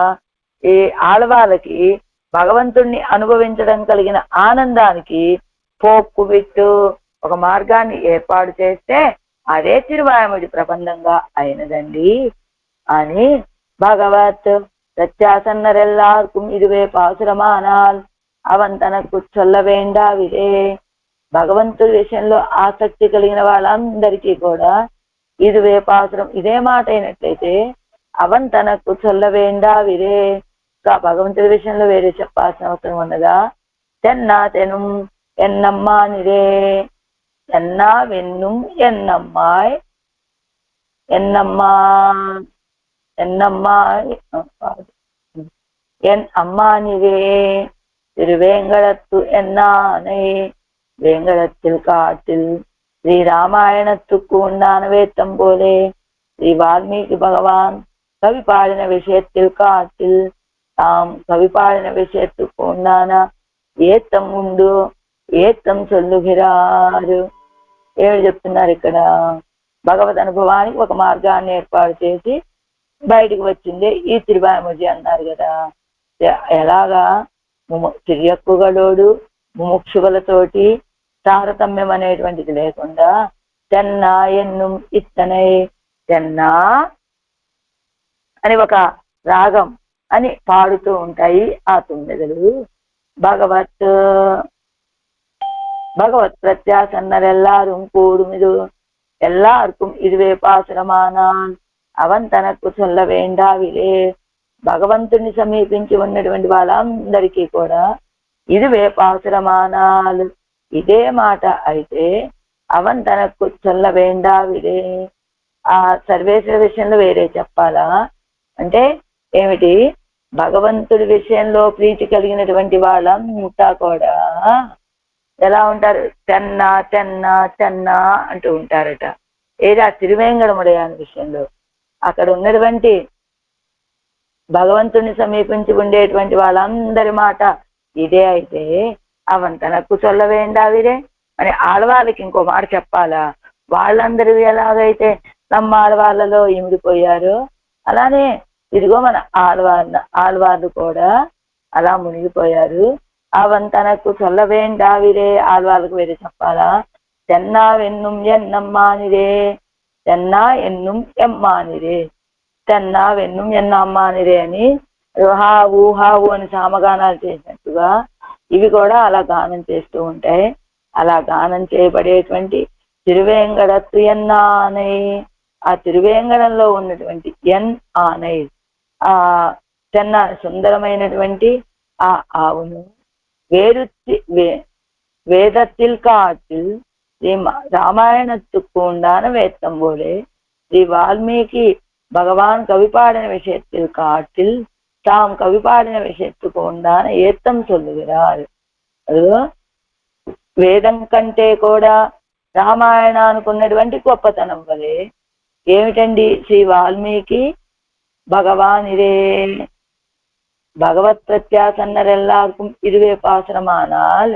ఈ ఆడవాళ్ళకి భగవంతుణ్ణి అనుభవించడం కలిగిన ఆనందానికి పోక్కు విట్టు ఒక మార్గాన్ని ఏర్పాటు చేస్తే అదే తిరువాయముడి ప్రబంధంగా అయినదండి అని భగవత్ ప్రత్యాసన్నరెల్లార్కుం ఇరువే పాసురమానాల్ అవన్ తనకు చొల్ల వేండావిరే. భగవంతుడి విషయంలో ఆసక్తి కలిగిన వాళ్ళందరికీ కూడా ఇరువే పాసురం ఇదే మాట అయినట్లయితే అవన్ తనకు చొల్ల వేండావిరే. భగవంతుడి విషయంలో వేరే చెప్పాల్సిన అవసరం ఉన్నదా. తెన్నా తెనుం ఎన్నమ్మా నిరే, ఎన్నా వెన్నుం ఎన్నమ్మాయ్, ఎన్నమ్మా ఎన్నమ్మా என் அம்மானிவே திருவேங்கடத்து என்னானை வேங்கடத்தில் காட்டில் ஸ்ரீ ராமாயணத்துக்கு உண்டான வேத்தம் போலே ஸ்ரீ வால்மீகி பகவான் கவி பாடின விஷயத்தில் காட்டில் தாம் కవి పాడిన విషయத்துకు ఉన్నాన ఏత్తం ఉండు ఏత్తం చొల్లుగిరారు. ఏమిటి చెప్తున్నారు ఇక్కడ? భగవద్ అనుభవానికి ఒక మార్గాన్ని ఏర్పాటు చేసి బయటికి వచ్చిందే ఈ తిరువాయిమొഴി అన్నారు కదా. ఎలాగా తిరియక్కుగలోడు ముముక్షువులతోటి తారతమ్యం అనేటువంటిది లేకుండా తెన్నా ఎన్నుం ఇత్తనై తెన్నా అని ఒక రాగం అని పాడుతూ ఉంటాయి ఆ తుమ్మెదలు. பகவத் பிரத்யாசன்னர் எல்லாரும் கூடுமிது எல்லாருக்கும் இதுவே பாசுరమానాన్ அவன் తనకు சொல்ல வேண்டாவிலே. భగవంతుని సమీపించి ఉన్నటువంటి వాళ్ళందరికీ కూడా ఇదివే పాసురమానాలు, ఇదే మాట అయితే అవన్ తనకు చొల్ల వేండావిలే. ఆ సర్వేశ్వర విషయంలో వేరే చెప్పాలా అంటే ఏమిటి? భగవంతుడి విషయంలో ప్రీతి కలిగినటువంటి వాళ్ళంతా కూడా ఎలా ఉంటారు? తెన్నా తెన్నా తెన్నా అంటూ ఉంటారట. ఏది? ఆ తిరువేంగడముడయాని విషయంలో అక్కడ ఉన్నటువంటి భగవంతుని సమీపించి ఉండేటువంటి వాళ్ళందరి మాట ఇదే అయితే అవన్ తనకు చొల్ల వేండావిరే అని ఆడవాళ్ళకి ఇంకో మాట చెప్పాలా? వాళ్ళందరూ ఎలాగైతే నమ్మ ఆడవాళ్ళలో ఇమిడిపోయారో అలానే ఇదిగో మన ఆడవాళ్ళు కూడా అలా మునిగిపోయారు. అవన్ తనకు చొల్ల వేండావిరే. ఆడవాళ్ళకు వేరే చెప్పాలా? తెన్నా వెన్నుం ఎన్నమ్మానిరే, తెన్నా ఎన్నుం ఎమ్మానిరే, తెన్నా వెన్నుం ఎన్నమ్మానిరే అని హావు హావు అని సామగానాలు చేసినట్టుగా ఇవి కూడా అలా గానం చేస్తూ ఉంటాయి. అలా గానం చేయబడేటువంటి తిరువేంగడత్తు ఎన్నానై, ఆ తిరువేంగడంలో ఉన్నటువంటి ఎన్ ఆనై, ఆ తెన్న సుందరమైనటువంటి ఆ ఆవును వేదத்தில் காட்டில் ஸ்ரீ ராமாயணத்துக்கு உண்டான வேத்தம் போலே ஸ்ரீ வால்மீகி பகவான் கவி பாடின விஷயத்தில் காட்டில் தாம் கவி பாடின விஷயத்துக்கு உண்டான ఏత్తం சொல்லுகிறார். అదిగో వేదం కంటే కూడా రామాయణానికి ఉన్నటువంటి గొప్పతనం వలే ఏమిటండి? శ్రీ వాల్మీకి భగవానిరే భగవత్ ప్రత్యాసన్నర్ எல்லாருக்கும் இதுவே பாசுரமானால்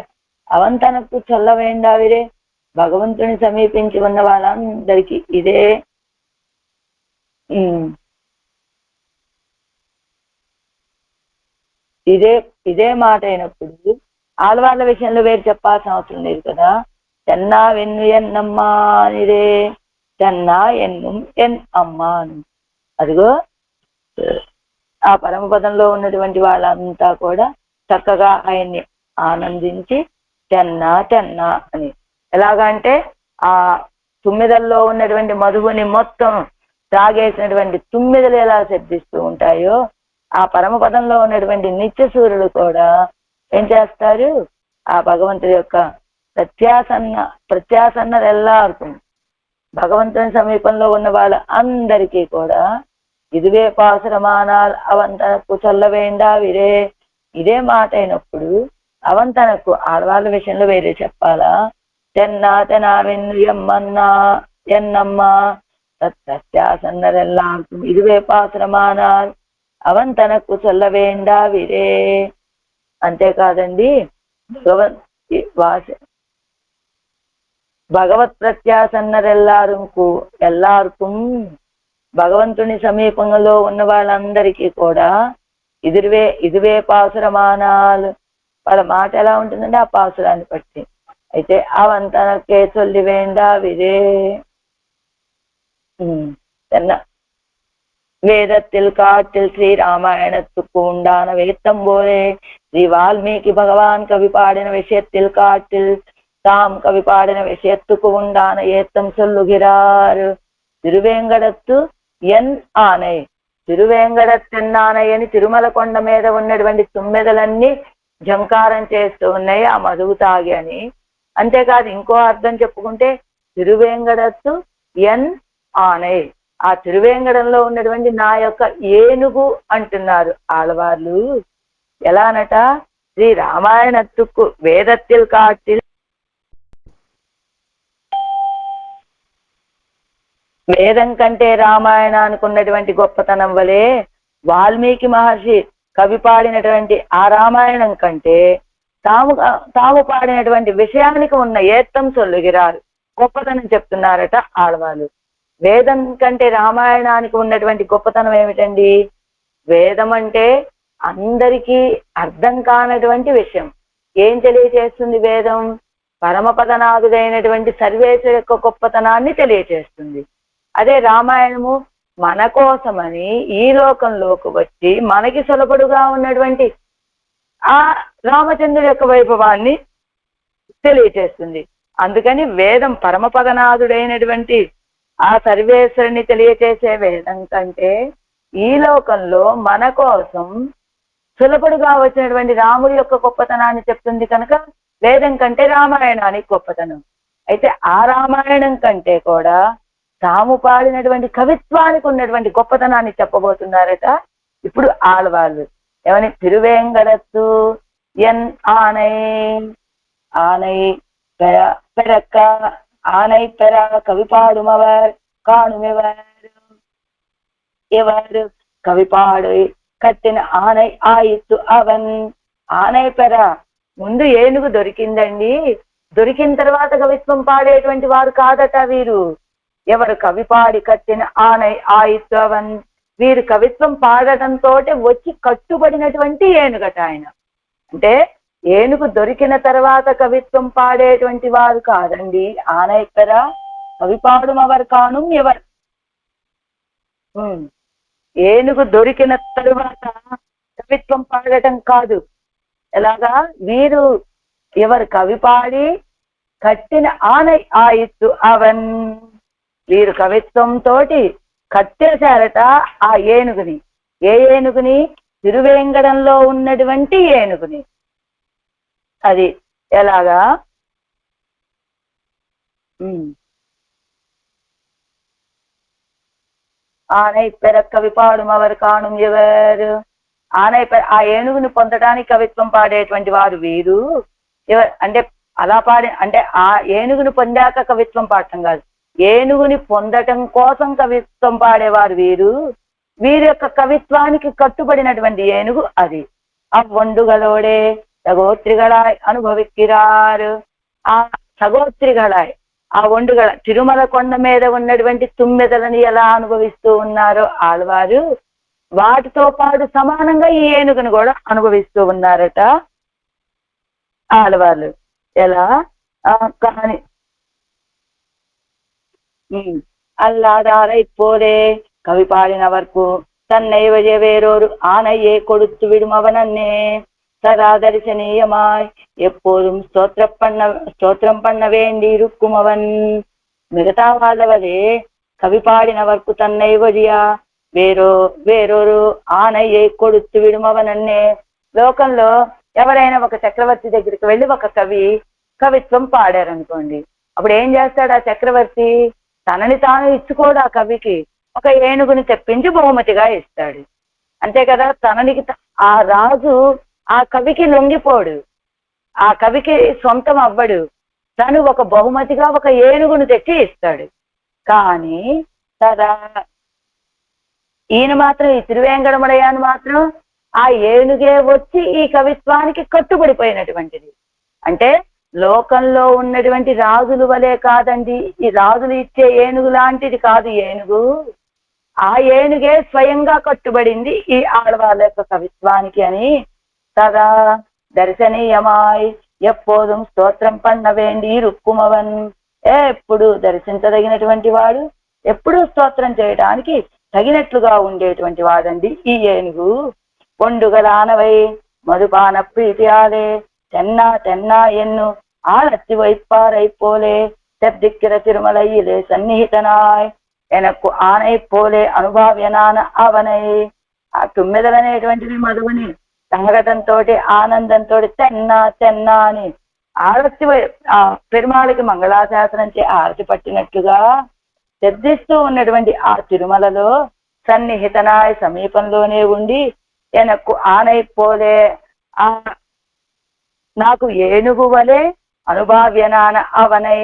அவன் తనకు చొల్ల వేండావిరే. భగవంతుని సమీపించి ఉన్న వాళ్ళందరికీ ఇదే మాట అయినప్పుడు ఆడవాళ్ళ విషయంలో వేరు చెప్పాల్సిన అవసరం లేదు కదా. తెన్నా వెన్ను ఎన్నమ్మానిరే, తెన్నా ఎన్నుం ఎన్ అమ్మాను. అదిగో ఆ పరమపదంలో ఉన్నటువంటి వాళ్ళంతా కూడా చక్కగా ఆయన్ని ఆనందించి తెన్నా తెన్నా అని. ఎలాగంటే ఆ తుమ్మెదల్లో ఉన్నటువంటి మధువుని మొత్తం తాగేసినటువంటి తుమ్మెదలు ఎలా శబ్దిస్తూ ఉంటాయో ఆ పరమపదంలో ఉన్నటువంటి నిత్య సూర్యుడు కూడా ఏం చేస్తారు? ఆ భగవంతుడి యొక్క ప్రత్యాసన్నది ఎల్లారుకు భగవంతుని సమీపంలో ఉన్న వాళ్ళ అందరికీ కూడా ఇదివే పాసురమానాల్ అవన్ తనకు చొల్ల వేండావిరే. ఇదే మాట అయినప్పుడు అవన్ తనకు ఆడవాళ్ళ విషయంలో వేరే చెప్పాలా? తెన్నా తెనా వెన్ను ఎమ్మన్నా ఎన్నమ్మా ప్రత్యాసన్నర్ ఎల్లారుకు ఇదివే పాసురమానాల్ అవన్ తనకు చొల్ల వేండావిరే. అంతేకాదండి, భగవత్ ప్రత్యాసన్నర్ ఎల్లారుకు భగవంతుని సమీపంలో ఉన్న వాళ్ళందరికీ కూడా ఇదివే పాసురమానాలు. వాళ్ళ మాట ఎలా ఉంటుందంటే ఆ పాసురాన్ని బట్టి అయితే అవన్ తనకే చొల్లి వేండావిరే. வேதத்தில் காட்டில் ஸ்ரீ ராமாயணத்துக்கு உண்டான வேத்தம் போலே ஸ்ரீ வால்மீகி பகவான் கவி பாடின விஷயத்தில் காட்டில் தாம் கவி பாடின விஷயத்துக்கு உண்டான ஏத்தம் சொல்லுகிறார். తిరువేంగడత్తు ఎన్ ఆనై, తిరువేంగడత్తెన్నానై అని తిరుమల కొండ మీద ఉన్నటువంటి తుమ్మెదలన్నీ జంకారం చేస్తూ ఉన్నాయి ఆ మధువు తాగి అని. అంతేకాదు ఇంకో అర్థం చెప్పుకుంటే తిరువేంగడత్తు ఎన్ ఆనై, ఆ తిరువేంగడంలో ఉన్నటువంటి నా యొక్క ఏనుగు అంటున్నారు ఆళ్వార్లు. ఎలానట, శ్రీ రామాయణత్తుకు వేదత్తిల్ కాటిల్ వేదం కంటే రామాయణానికి ఉన్నటువంటి గొప్పతనం వలె వాల్మీకి మహర్షి కవి పాడినటువంటి ఆ రామాయణం కంటే తాము పాడినటువంటి విషయానికి ఉన్న ఏత్తం సొల్లుగిరారు గొప్పతనం చెప్తున్నారట ఆళ్వాళ్ళు. వేదం కంటే రామాయణానికి ఉన్నటువంటి గొప్పతనం ఏమిటండి? వేదం అంటే అందరికీ అర్థం కానటువంటి విషయం. ఏం తెలియచేస్తుంది వేదం? పరమపదనాథుడైనటువంటి సర్వేశ్వరు యొక్క గొప్పతనాన్ని తెలియచేస్తుంది. అదే రామాయణము మన కోసమని ఈ లోకంలోకి వచ్చి మనకి సులభడుగా ఉన్నటువంటి ఆ రామచంద్రుడి యొక్క వైభవాన్ని తెలియచేస్తుంది. అందుకని వేదం పరమపదనాథుడైనటువంటి ఆ సర్వేశ్వరుని తెలియచేసే వేదం కంటే ఈ లోకంలో మన కోసం సులభడుగా వచ్చినటువంటి రాముడి యొక్క గొప్పతనాన్ని చెప్తుంది కనుక వేదం కంటే రామాయణానికి గొప్పతనం. అయితే ఆ రామాయణం కంటే కూడా తాము పాడినటువంటి కవిత్వానికి ఉన్నటువంటి గొప్పతనాన్ని చెప్పబోతున్నారట ఇప్పుడు ఆళ్వాళ్ళు. ఏమని? తిరువేంగడత్తు ఎన్ ఆనై ఆనై పెరక్క ఆనై పెర కవిపాడుమవర్ కాణుమెవర్ ఎవరు కవిపాడు కట్టిన ఆనై ఆయిత్తు అవన్. ఆనై పెర ముందు ఏనుగు దొరికిందండి, దొరికిన తర్వాత కవిత్వం పాడేటువంటి వారు కాదట వీరు. ఎవరు కవిపాడి కట్టిన ఆనై ఆయిత్తు అవన్, వీరు కవిత్వం పాడటంతో వచ్చి కట్టుబడినటువంటి ఏనుగట ఆయన. అంటే ఏనుగు దొరికిన తర్వాత కవిత్వం పాడేటువంటి వారు కాదండి. ఆనై పెర కవిపాడు ఎవరు కాను ఎవరు. ఏనుగు దొరికిన తరువాత కవిత్వం పాడటం కాదు. ఎలాగా? వీరు ఎవరు కవిపాడి కట్టిన ఆనై ఆయిత్తు అవన్, వీరు కవిత్వంతో కట్టేశారట ఆ ఏనుగుని. ఏ ఏనుగుని? తిరువేంగడంలో ఉన్నటువంటి ఏనుగుని. అది ఎలాగా? ఆనై పెర కవిపాడు ఎవరు కాను ఎవరు. ఆనై పెర ఆ ఏనుగుని పొందడానికి కవిత్వం పాడేటువంటి వారు వీరు. ఎవరు అంటే అలా పాడే అంటే ఆ ఏనుగుని పొందాక కవిత్వం పాడటం కాదు, ఏనుగుని పొందటం కోసం కవిత్వం పాడేవారు వీరు. వీరి యొక్క కవిత్వానికి కట్టుబడినటువంటి ఏనుగు అది. ఆ వండుగలోడే సగోత్రిగళాయ్ అనుభవిక్కిరారు. ఆ సగోత్రిగళాయ్ ఆ వండుగల తిరుమల కొండ మీద ఉన్నటువంటి తుమ్మెదలని ఎలా అనుభవిస్తూ ఉన్నారో ఆళ్వారు, వాటితో పాటు సమానంగా ఈ ఏనుగును కూడా అనుభవిస్తూ ఉన్నారట ఆళ్వార్లు. ఎలా? కానీ అల్లాదారై పోలే కవిపాడిన వరకు తన్నైవజ వేరోరు ఆనయ్యే కొడుతు విడుమవనన్నే సదా దర్శనీయమాయ్ ఎప్పుడూ స్తోత్రం పన్న వేండి రుక్కుమవన్. మిగతా వాళ్ళ వలె కవిపాడిన వరకు తన్నైవజియా వేరోరు ఆనయ్యే కొడుతు విడుమవనన్నే. లోకంలో ఎవరైనా ఒక చక్రవర్తి దగ్గరికి వెళ్ళి ఒక కవిత్వం పాడారనుకోండి, అప్పుడు ఏం చేస్తాడు ఆ చక్రవర్తి? తనని తాను ఇచ్చుకోడు, ఆ కవికి ఒక ఏనుగుని తెప్పించి బహుమతిగా ఇస్తాడు. అంతే కదా? ఆ రాజు ఆ కవికి లొంగిపోడు, ఆ కవికి సొంతం అవ్వడు, తను ఒక బహుమతిగా ఒక ఏనుగును తెచ్చి ఇస్తాడు. కానీ సదా ఈయన మాత్రం, ఈ తిరువేంకటమడయాన్ని మాత్రం ఆ ఏనుగే వచ్చి ఈ కవిత్వానికి కట్టుబడిపోయినటువంటిది. అంటే లోకంలో ఉన్నటువంటి రాజుల వలె కాదండి, ఈ రాజులు ఇచ్చే ఏనుగు లాంటిది కాదు ఏనుగు. ఆ ఏనుగే స్వయంగా కట్టుబడింది ఈ ఆడవాళ్ళ యొక్క కవిత్వానికి అని. సదా దర్శనీయమాయ్ ఎప్పుడూ స్తోత్రం పన్న వేండి రుక్కుమవన్. ఎప్పుడు దర్శించదగినటువంటి వాడు, ఎప్పుడూ స్తోత్రం చేయడానికి తగినట్లుగా ఉండేటువంటి వాడండి ఈ ఏనుగు. పొండుగలానవై మధుపాన ప్రీతియాలే తెన్నా ఎన్ను ఆలత్తి వైపారై పోలే శబ్దిక్కిర తిరుమలయ్యలే సన్నిహితనాయ్ ఎనక్కు ఆనై పోలే అనుభావ్యనాన అవనై. ఆ తుమ్మెదలనేటువంటిది మధువుని తాగటంతో ఆనందంతో తెన్నా అని ఆరతి ఆ పెరుమాళికి మంగళాశాసనం ఆరతి పట్టినట్లుగా శబ్దిస్తూ ఉన్నటువంటి ఆ తిరుమలలో సన్నిహితనాయ సమీపంలోనే ఉండి ఎనకు ఆనై పోలే ఆ నాకు ఏనుగు వలె అనుభావ్యనాన అవనై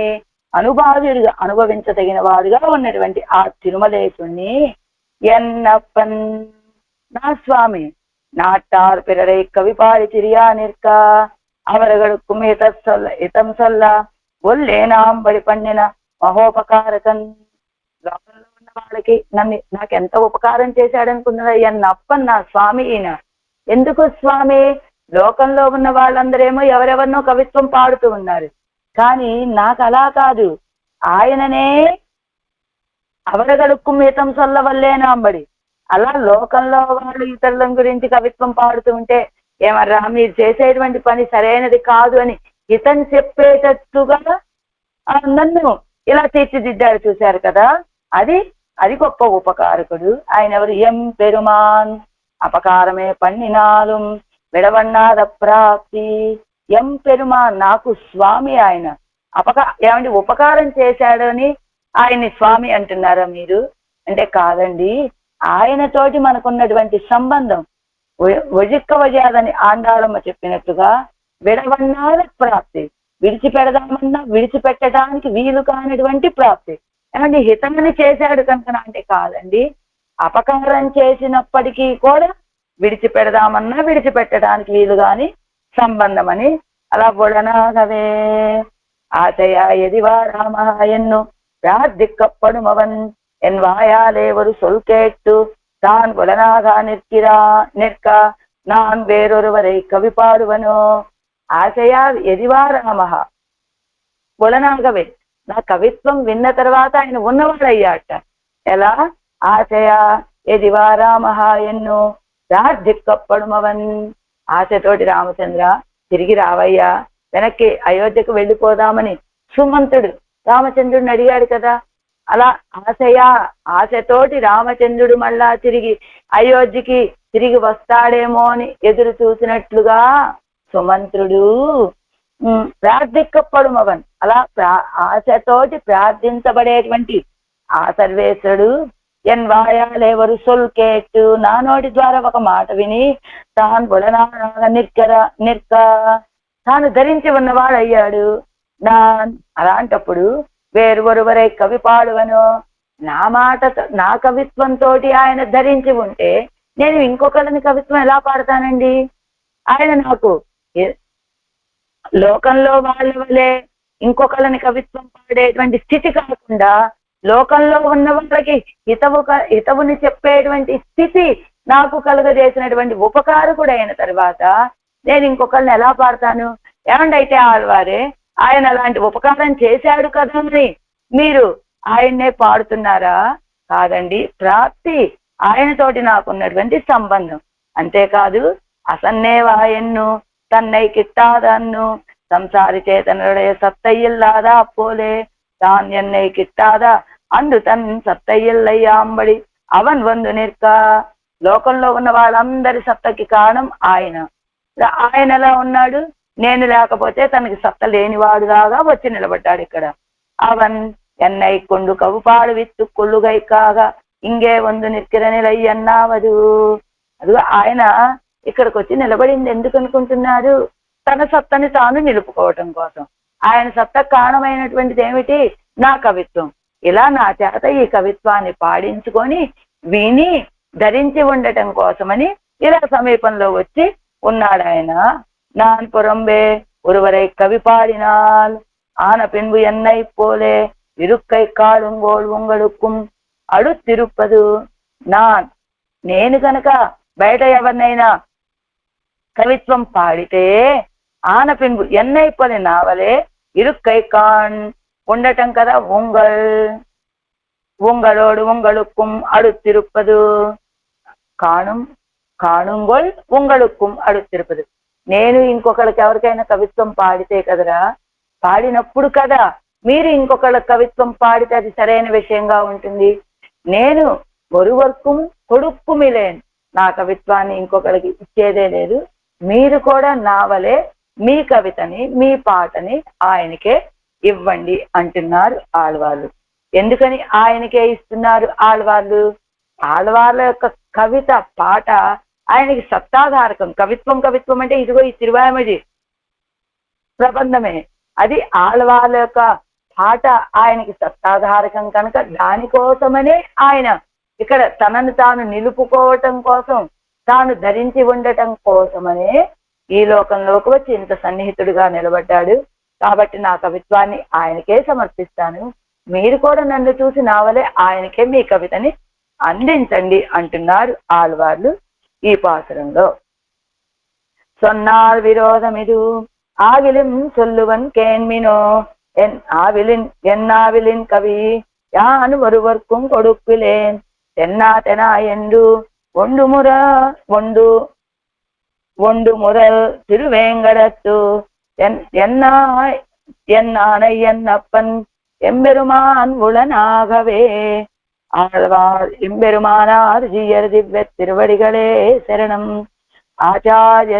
అనుభావ్యుడిగా అనుభవించదగిన వాడుగా ఉన్నటువంటి ఆ తిరుమలేశుణ్ణి ఎన్నప్పన్ నా స్వామి நாட்டார் பிறரை கவிபாடி சிறியா நிற்க அவர்களுக்கும் இతం சொல்ல ఒల్లేనాంబడి పండిన మహోపకారకన్. లోకంలో ఉన్న వాళ్ళకి నాకు ఎంత ఉపకారం చేశాడనుకున్నదా ఎన్నప్ప నా స్వామి ఈయన. ఎందుకు స్వామి? లోకంలో ఉన్న వాళ్ళందరేమో ఎవరెవరినో కవిత్వం పాడుతూ ఉన్నారు, కానీ నాకు అలా కాదు. ఆయననే అవరగడుక్కు మితం సొల్ల వల్లేనాంబడి, అలా లోకంలో వాళ్ళు ఇతరుల గురించి కవిత్వం పాడుతూ ఉంటే ఏమర్రా మీరు చేసేటువంటి పని సరైనది కాదు అని ఇతను చెప్పేటట్టుగా నన్ను ఇలా తీర్చిదిద్దాడు. చూశారు కదా, అది గొప్ప ఉపకారకుడు. ఆయన ఎవరు? ఎం పెరుమాన్ అపకారమే పన్నినాலும் విడవన్నాద ప్రాప్తి. ఎం పెరుమాన్ నాకు స్వామి. ఆయన ఏమంటే ఉపకారం చేశాడని ఆయన్ని స్వామి అంటున్నారా మీరు అంటే కాదండి. ఆయనతోటి మనకున్నటువంటి సంబంధం ఒజిక్కవజాదని ఆండాళమ్మ చెప్పినట్టుగా విడవన్నాద ప్రాప్తి, విడిచిపెడదామన్నా విడిచిపెట్టడానికి వీలు కానిటువంటి ప్రాప్తి. ఏమంటే హితమని చేశాడు కనుక అంటే కాదండి, అపకారం చేసినప్పటికీ కూడా విడిచిపెడదామన్నా విడిచిపెట్టడానికి వీలు కాని సంబంధం అని. అలా బొడనాగవే ఆశయ ఎదివా రామ ఎన్ను ప్రార్థిక్కప్పడుమవన్ என் வாயாலே ஒரு சொல் கேட்டு தான் புலனாக நிற்க நான் வேறொருவரை కవి పాడువను. ఆశయా ఎదివా రామ బులనాగవే, నా కవిత్వం విన్న తర్వాత ఆయన ఉన్నవాడయ్యాట. ఎలా? ఆశయ ఎదివా రామ ఎన్ను ప్రార్థిక్కప్పడుమవన్. ఆశతోటి రామచంద్ర తిరిగి రావయ్యా, వెనక్కి అయోధ్యకు వెళ్ళిపోదామని సుమంతుడు రామచంద్రుడిని అడిగాడు కదా. అలా ఆశతోటి రామచంద్రుడు మళ్ళా తిరిగి అయోధ్యకి తిరిగి వస్తాడేమో అని ఎదురు చూసినట్లుగా సుమంత్రుడు ప్రార్థిక్కప్పడుమవన్, అలా ఆశతోటి ప్రార్థించబడేటువంటి ఆ సర్వేశ్వరుడు ఎన్ వాయాలేవరు సొల్ కేట్టు, నా నోటి ద్వారా ఒక మాట విని తాను బులనాగా నిర్క తాను ధరించి ఉన్నవాడయ్యాడు. అలాంటప్పుడు వేరొరువరై కవి పాడువను, నా మాట నా కవిత్వంతో ఆయన ధరించి ఉంటే నేను ఇంకొకరిని కవిత్వం ఎలా పాడతానండి? ఆయన నాకు లోకంలో వాళ్ళ వల్లే ఇంకొకరిని కవిత్వం పాడేటువంటి స్థితి కాకుండా లోకంలో ఉన్న వాళ్ళకి హితవుని చెప్పేటువంటి స్థితి నాకు కలుగజేసినటువంటి ఉపకారకుడు అయిన తర్వాత నేను ఇంకొకరిని ఎలా పాడతాను? ఏమండి అయితే ఆళ్వారే ఆయన అలాంటి ఉపకారం చేశాడు కదా అని మీరు ఆయన్నే పాడుతున్నారా? కాదండి, ప్రాప్తి ఆయనతోటి నాకున్నటువంటి సంబంధం. అంతేకాదు అసన్నే వాయన్ను తన్నై కిట్టాదన్ను సంసారి చేతనుடைய సత్తయ్యిల్లాదా పోలే தான் என்னை கிட்டாதா అందు తన్ సత్తయ్యిల్లయ్యాంబడి అవన్ వందు నిర్క. లోకంలో ఉన్న వాళ్ళందరి సత్తకి కారణం ఆయన. ఆయన ఎలా ఉన్నాడు? నేను లేకపోతే తనకి సత్త లేనివాడులాగా వచ్చి నిలబడ్డాడు ఇక్కడ. అవన్ ఎన్నై కొండు కవుపాడు విత్తు కొల్లుగై కాగా ఇంగే వందు నిక్కిర నిలయ్యన్నావదు. అదిగో ఆయన ఇక్కడికి వచ్చి నిలబడింది ఎందుకు అనుకుంటున్నారు? తన సత్తని తాను నిలుపుకోవటం కోసం. ఆయన సత్త కారణమైనటువంటిది ఏమిటి? నా కవిత్వం. ఇలా నా చేత ఈ కవిత్వాన్ని పాడించుకొని విని ధరించి ఉండటం కోసమని ఇలా సమీపంలో వచ్చి ఉన్నాడు ఆయన. நான் புறம்பே ஒருவரை கவி பாடினால் ஆன பின்பு என்னை போலே இருக்கை காடுங்கோள் உங்களுக்கும் அடுத்திருப்பது. నేను కనుక బయట ఎవరినైనా కవిత్వం పాడితే ఆన పిన్బు ఎన్నై పోలే నావలే ఇరుక్కై కాన్ ఉండటం కదా. ఉంగళోడు ఉంగళుక్కుం அடுத்திருப்பது కాణుంగోల్ ఉంగళుక్కుం அடுத்திருப்பது. నేను ఇంకొకరికి ఎవరికైనా కవిత్వం పాడితే కదరా, పాడినప్పుడు కదా మీరు ఇంకొకళ్ళ కవిత్వం పాడితే అది సరైన విషయంగా ఉంటుంది. నేను ఒరువర్కు కొడుక్కుమిలేను, నా కవిత్వాన్ని ఇంకొకరికి ఇచ్చేదే లేదు. మీరు కూడా నా వలే మీ కవితని మీ పాటని ఆయనకే ఇవ్వండి అంటున్నారు ఆళ్వాళ్ళు. ఎందుకని ఆయనకే ఇస్తున్నారు ఆళ్వార్లు? ఆళ్వార్ల యొక్క కవిత పాట ఆయనకి సత్తాధారకం. కవిత్వం అంటే ఇదిగో ఈ తిరువాయిమడి ప్రబంధమే. అది ఆళ్వార్ల యొక్క పాట ఆయనకి సత్తాధారకం కనుక దానికోసమనే ఆయన ఇక్కడ తనను తాను నిలుపుకోవటం కోసం, తాను ధరించి ఉండటం కోసమనే ఈ లోకంలోకి వచ్చి ఇంత సన్నిహితుడిగా నిలబడ్డాడు. కాబట్టి నా కవిత్వాన్ని ఆయనకే సమర్పిస్తాను. మీరు కూడా నన్ను చూసి నా వలె ఆయనకే మీ కవితని అందించండి అంటున్నారు ఆళ్వార్లు ఈ పాసురంలో. சொன்னால் விரோதமிது ஆகிலும் சொல்லுவன் கேண்மினோ என் ஆவிலின் என்னாவிலின் கவி யான் ஒருவர்க்கும் கொடுப்பிலேன் தென்னா தெனா என்று ஒண்டு முரல் திருவேங்கடத்து என்னானை என்னப்பன் எம்பெருமான் உளனாகவே. ஆழ்வார் எம்பெருமானார் ஜீயர் திவ்ய திருவடிகளே சரணம். ஆச்சாரிய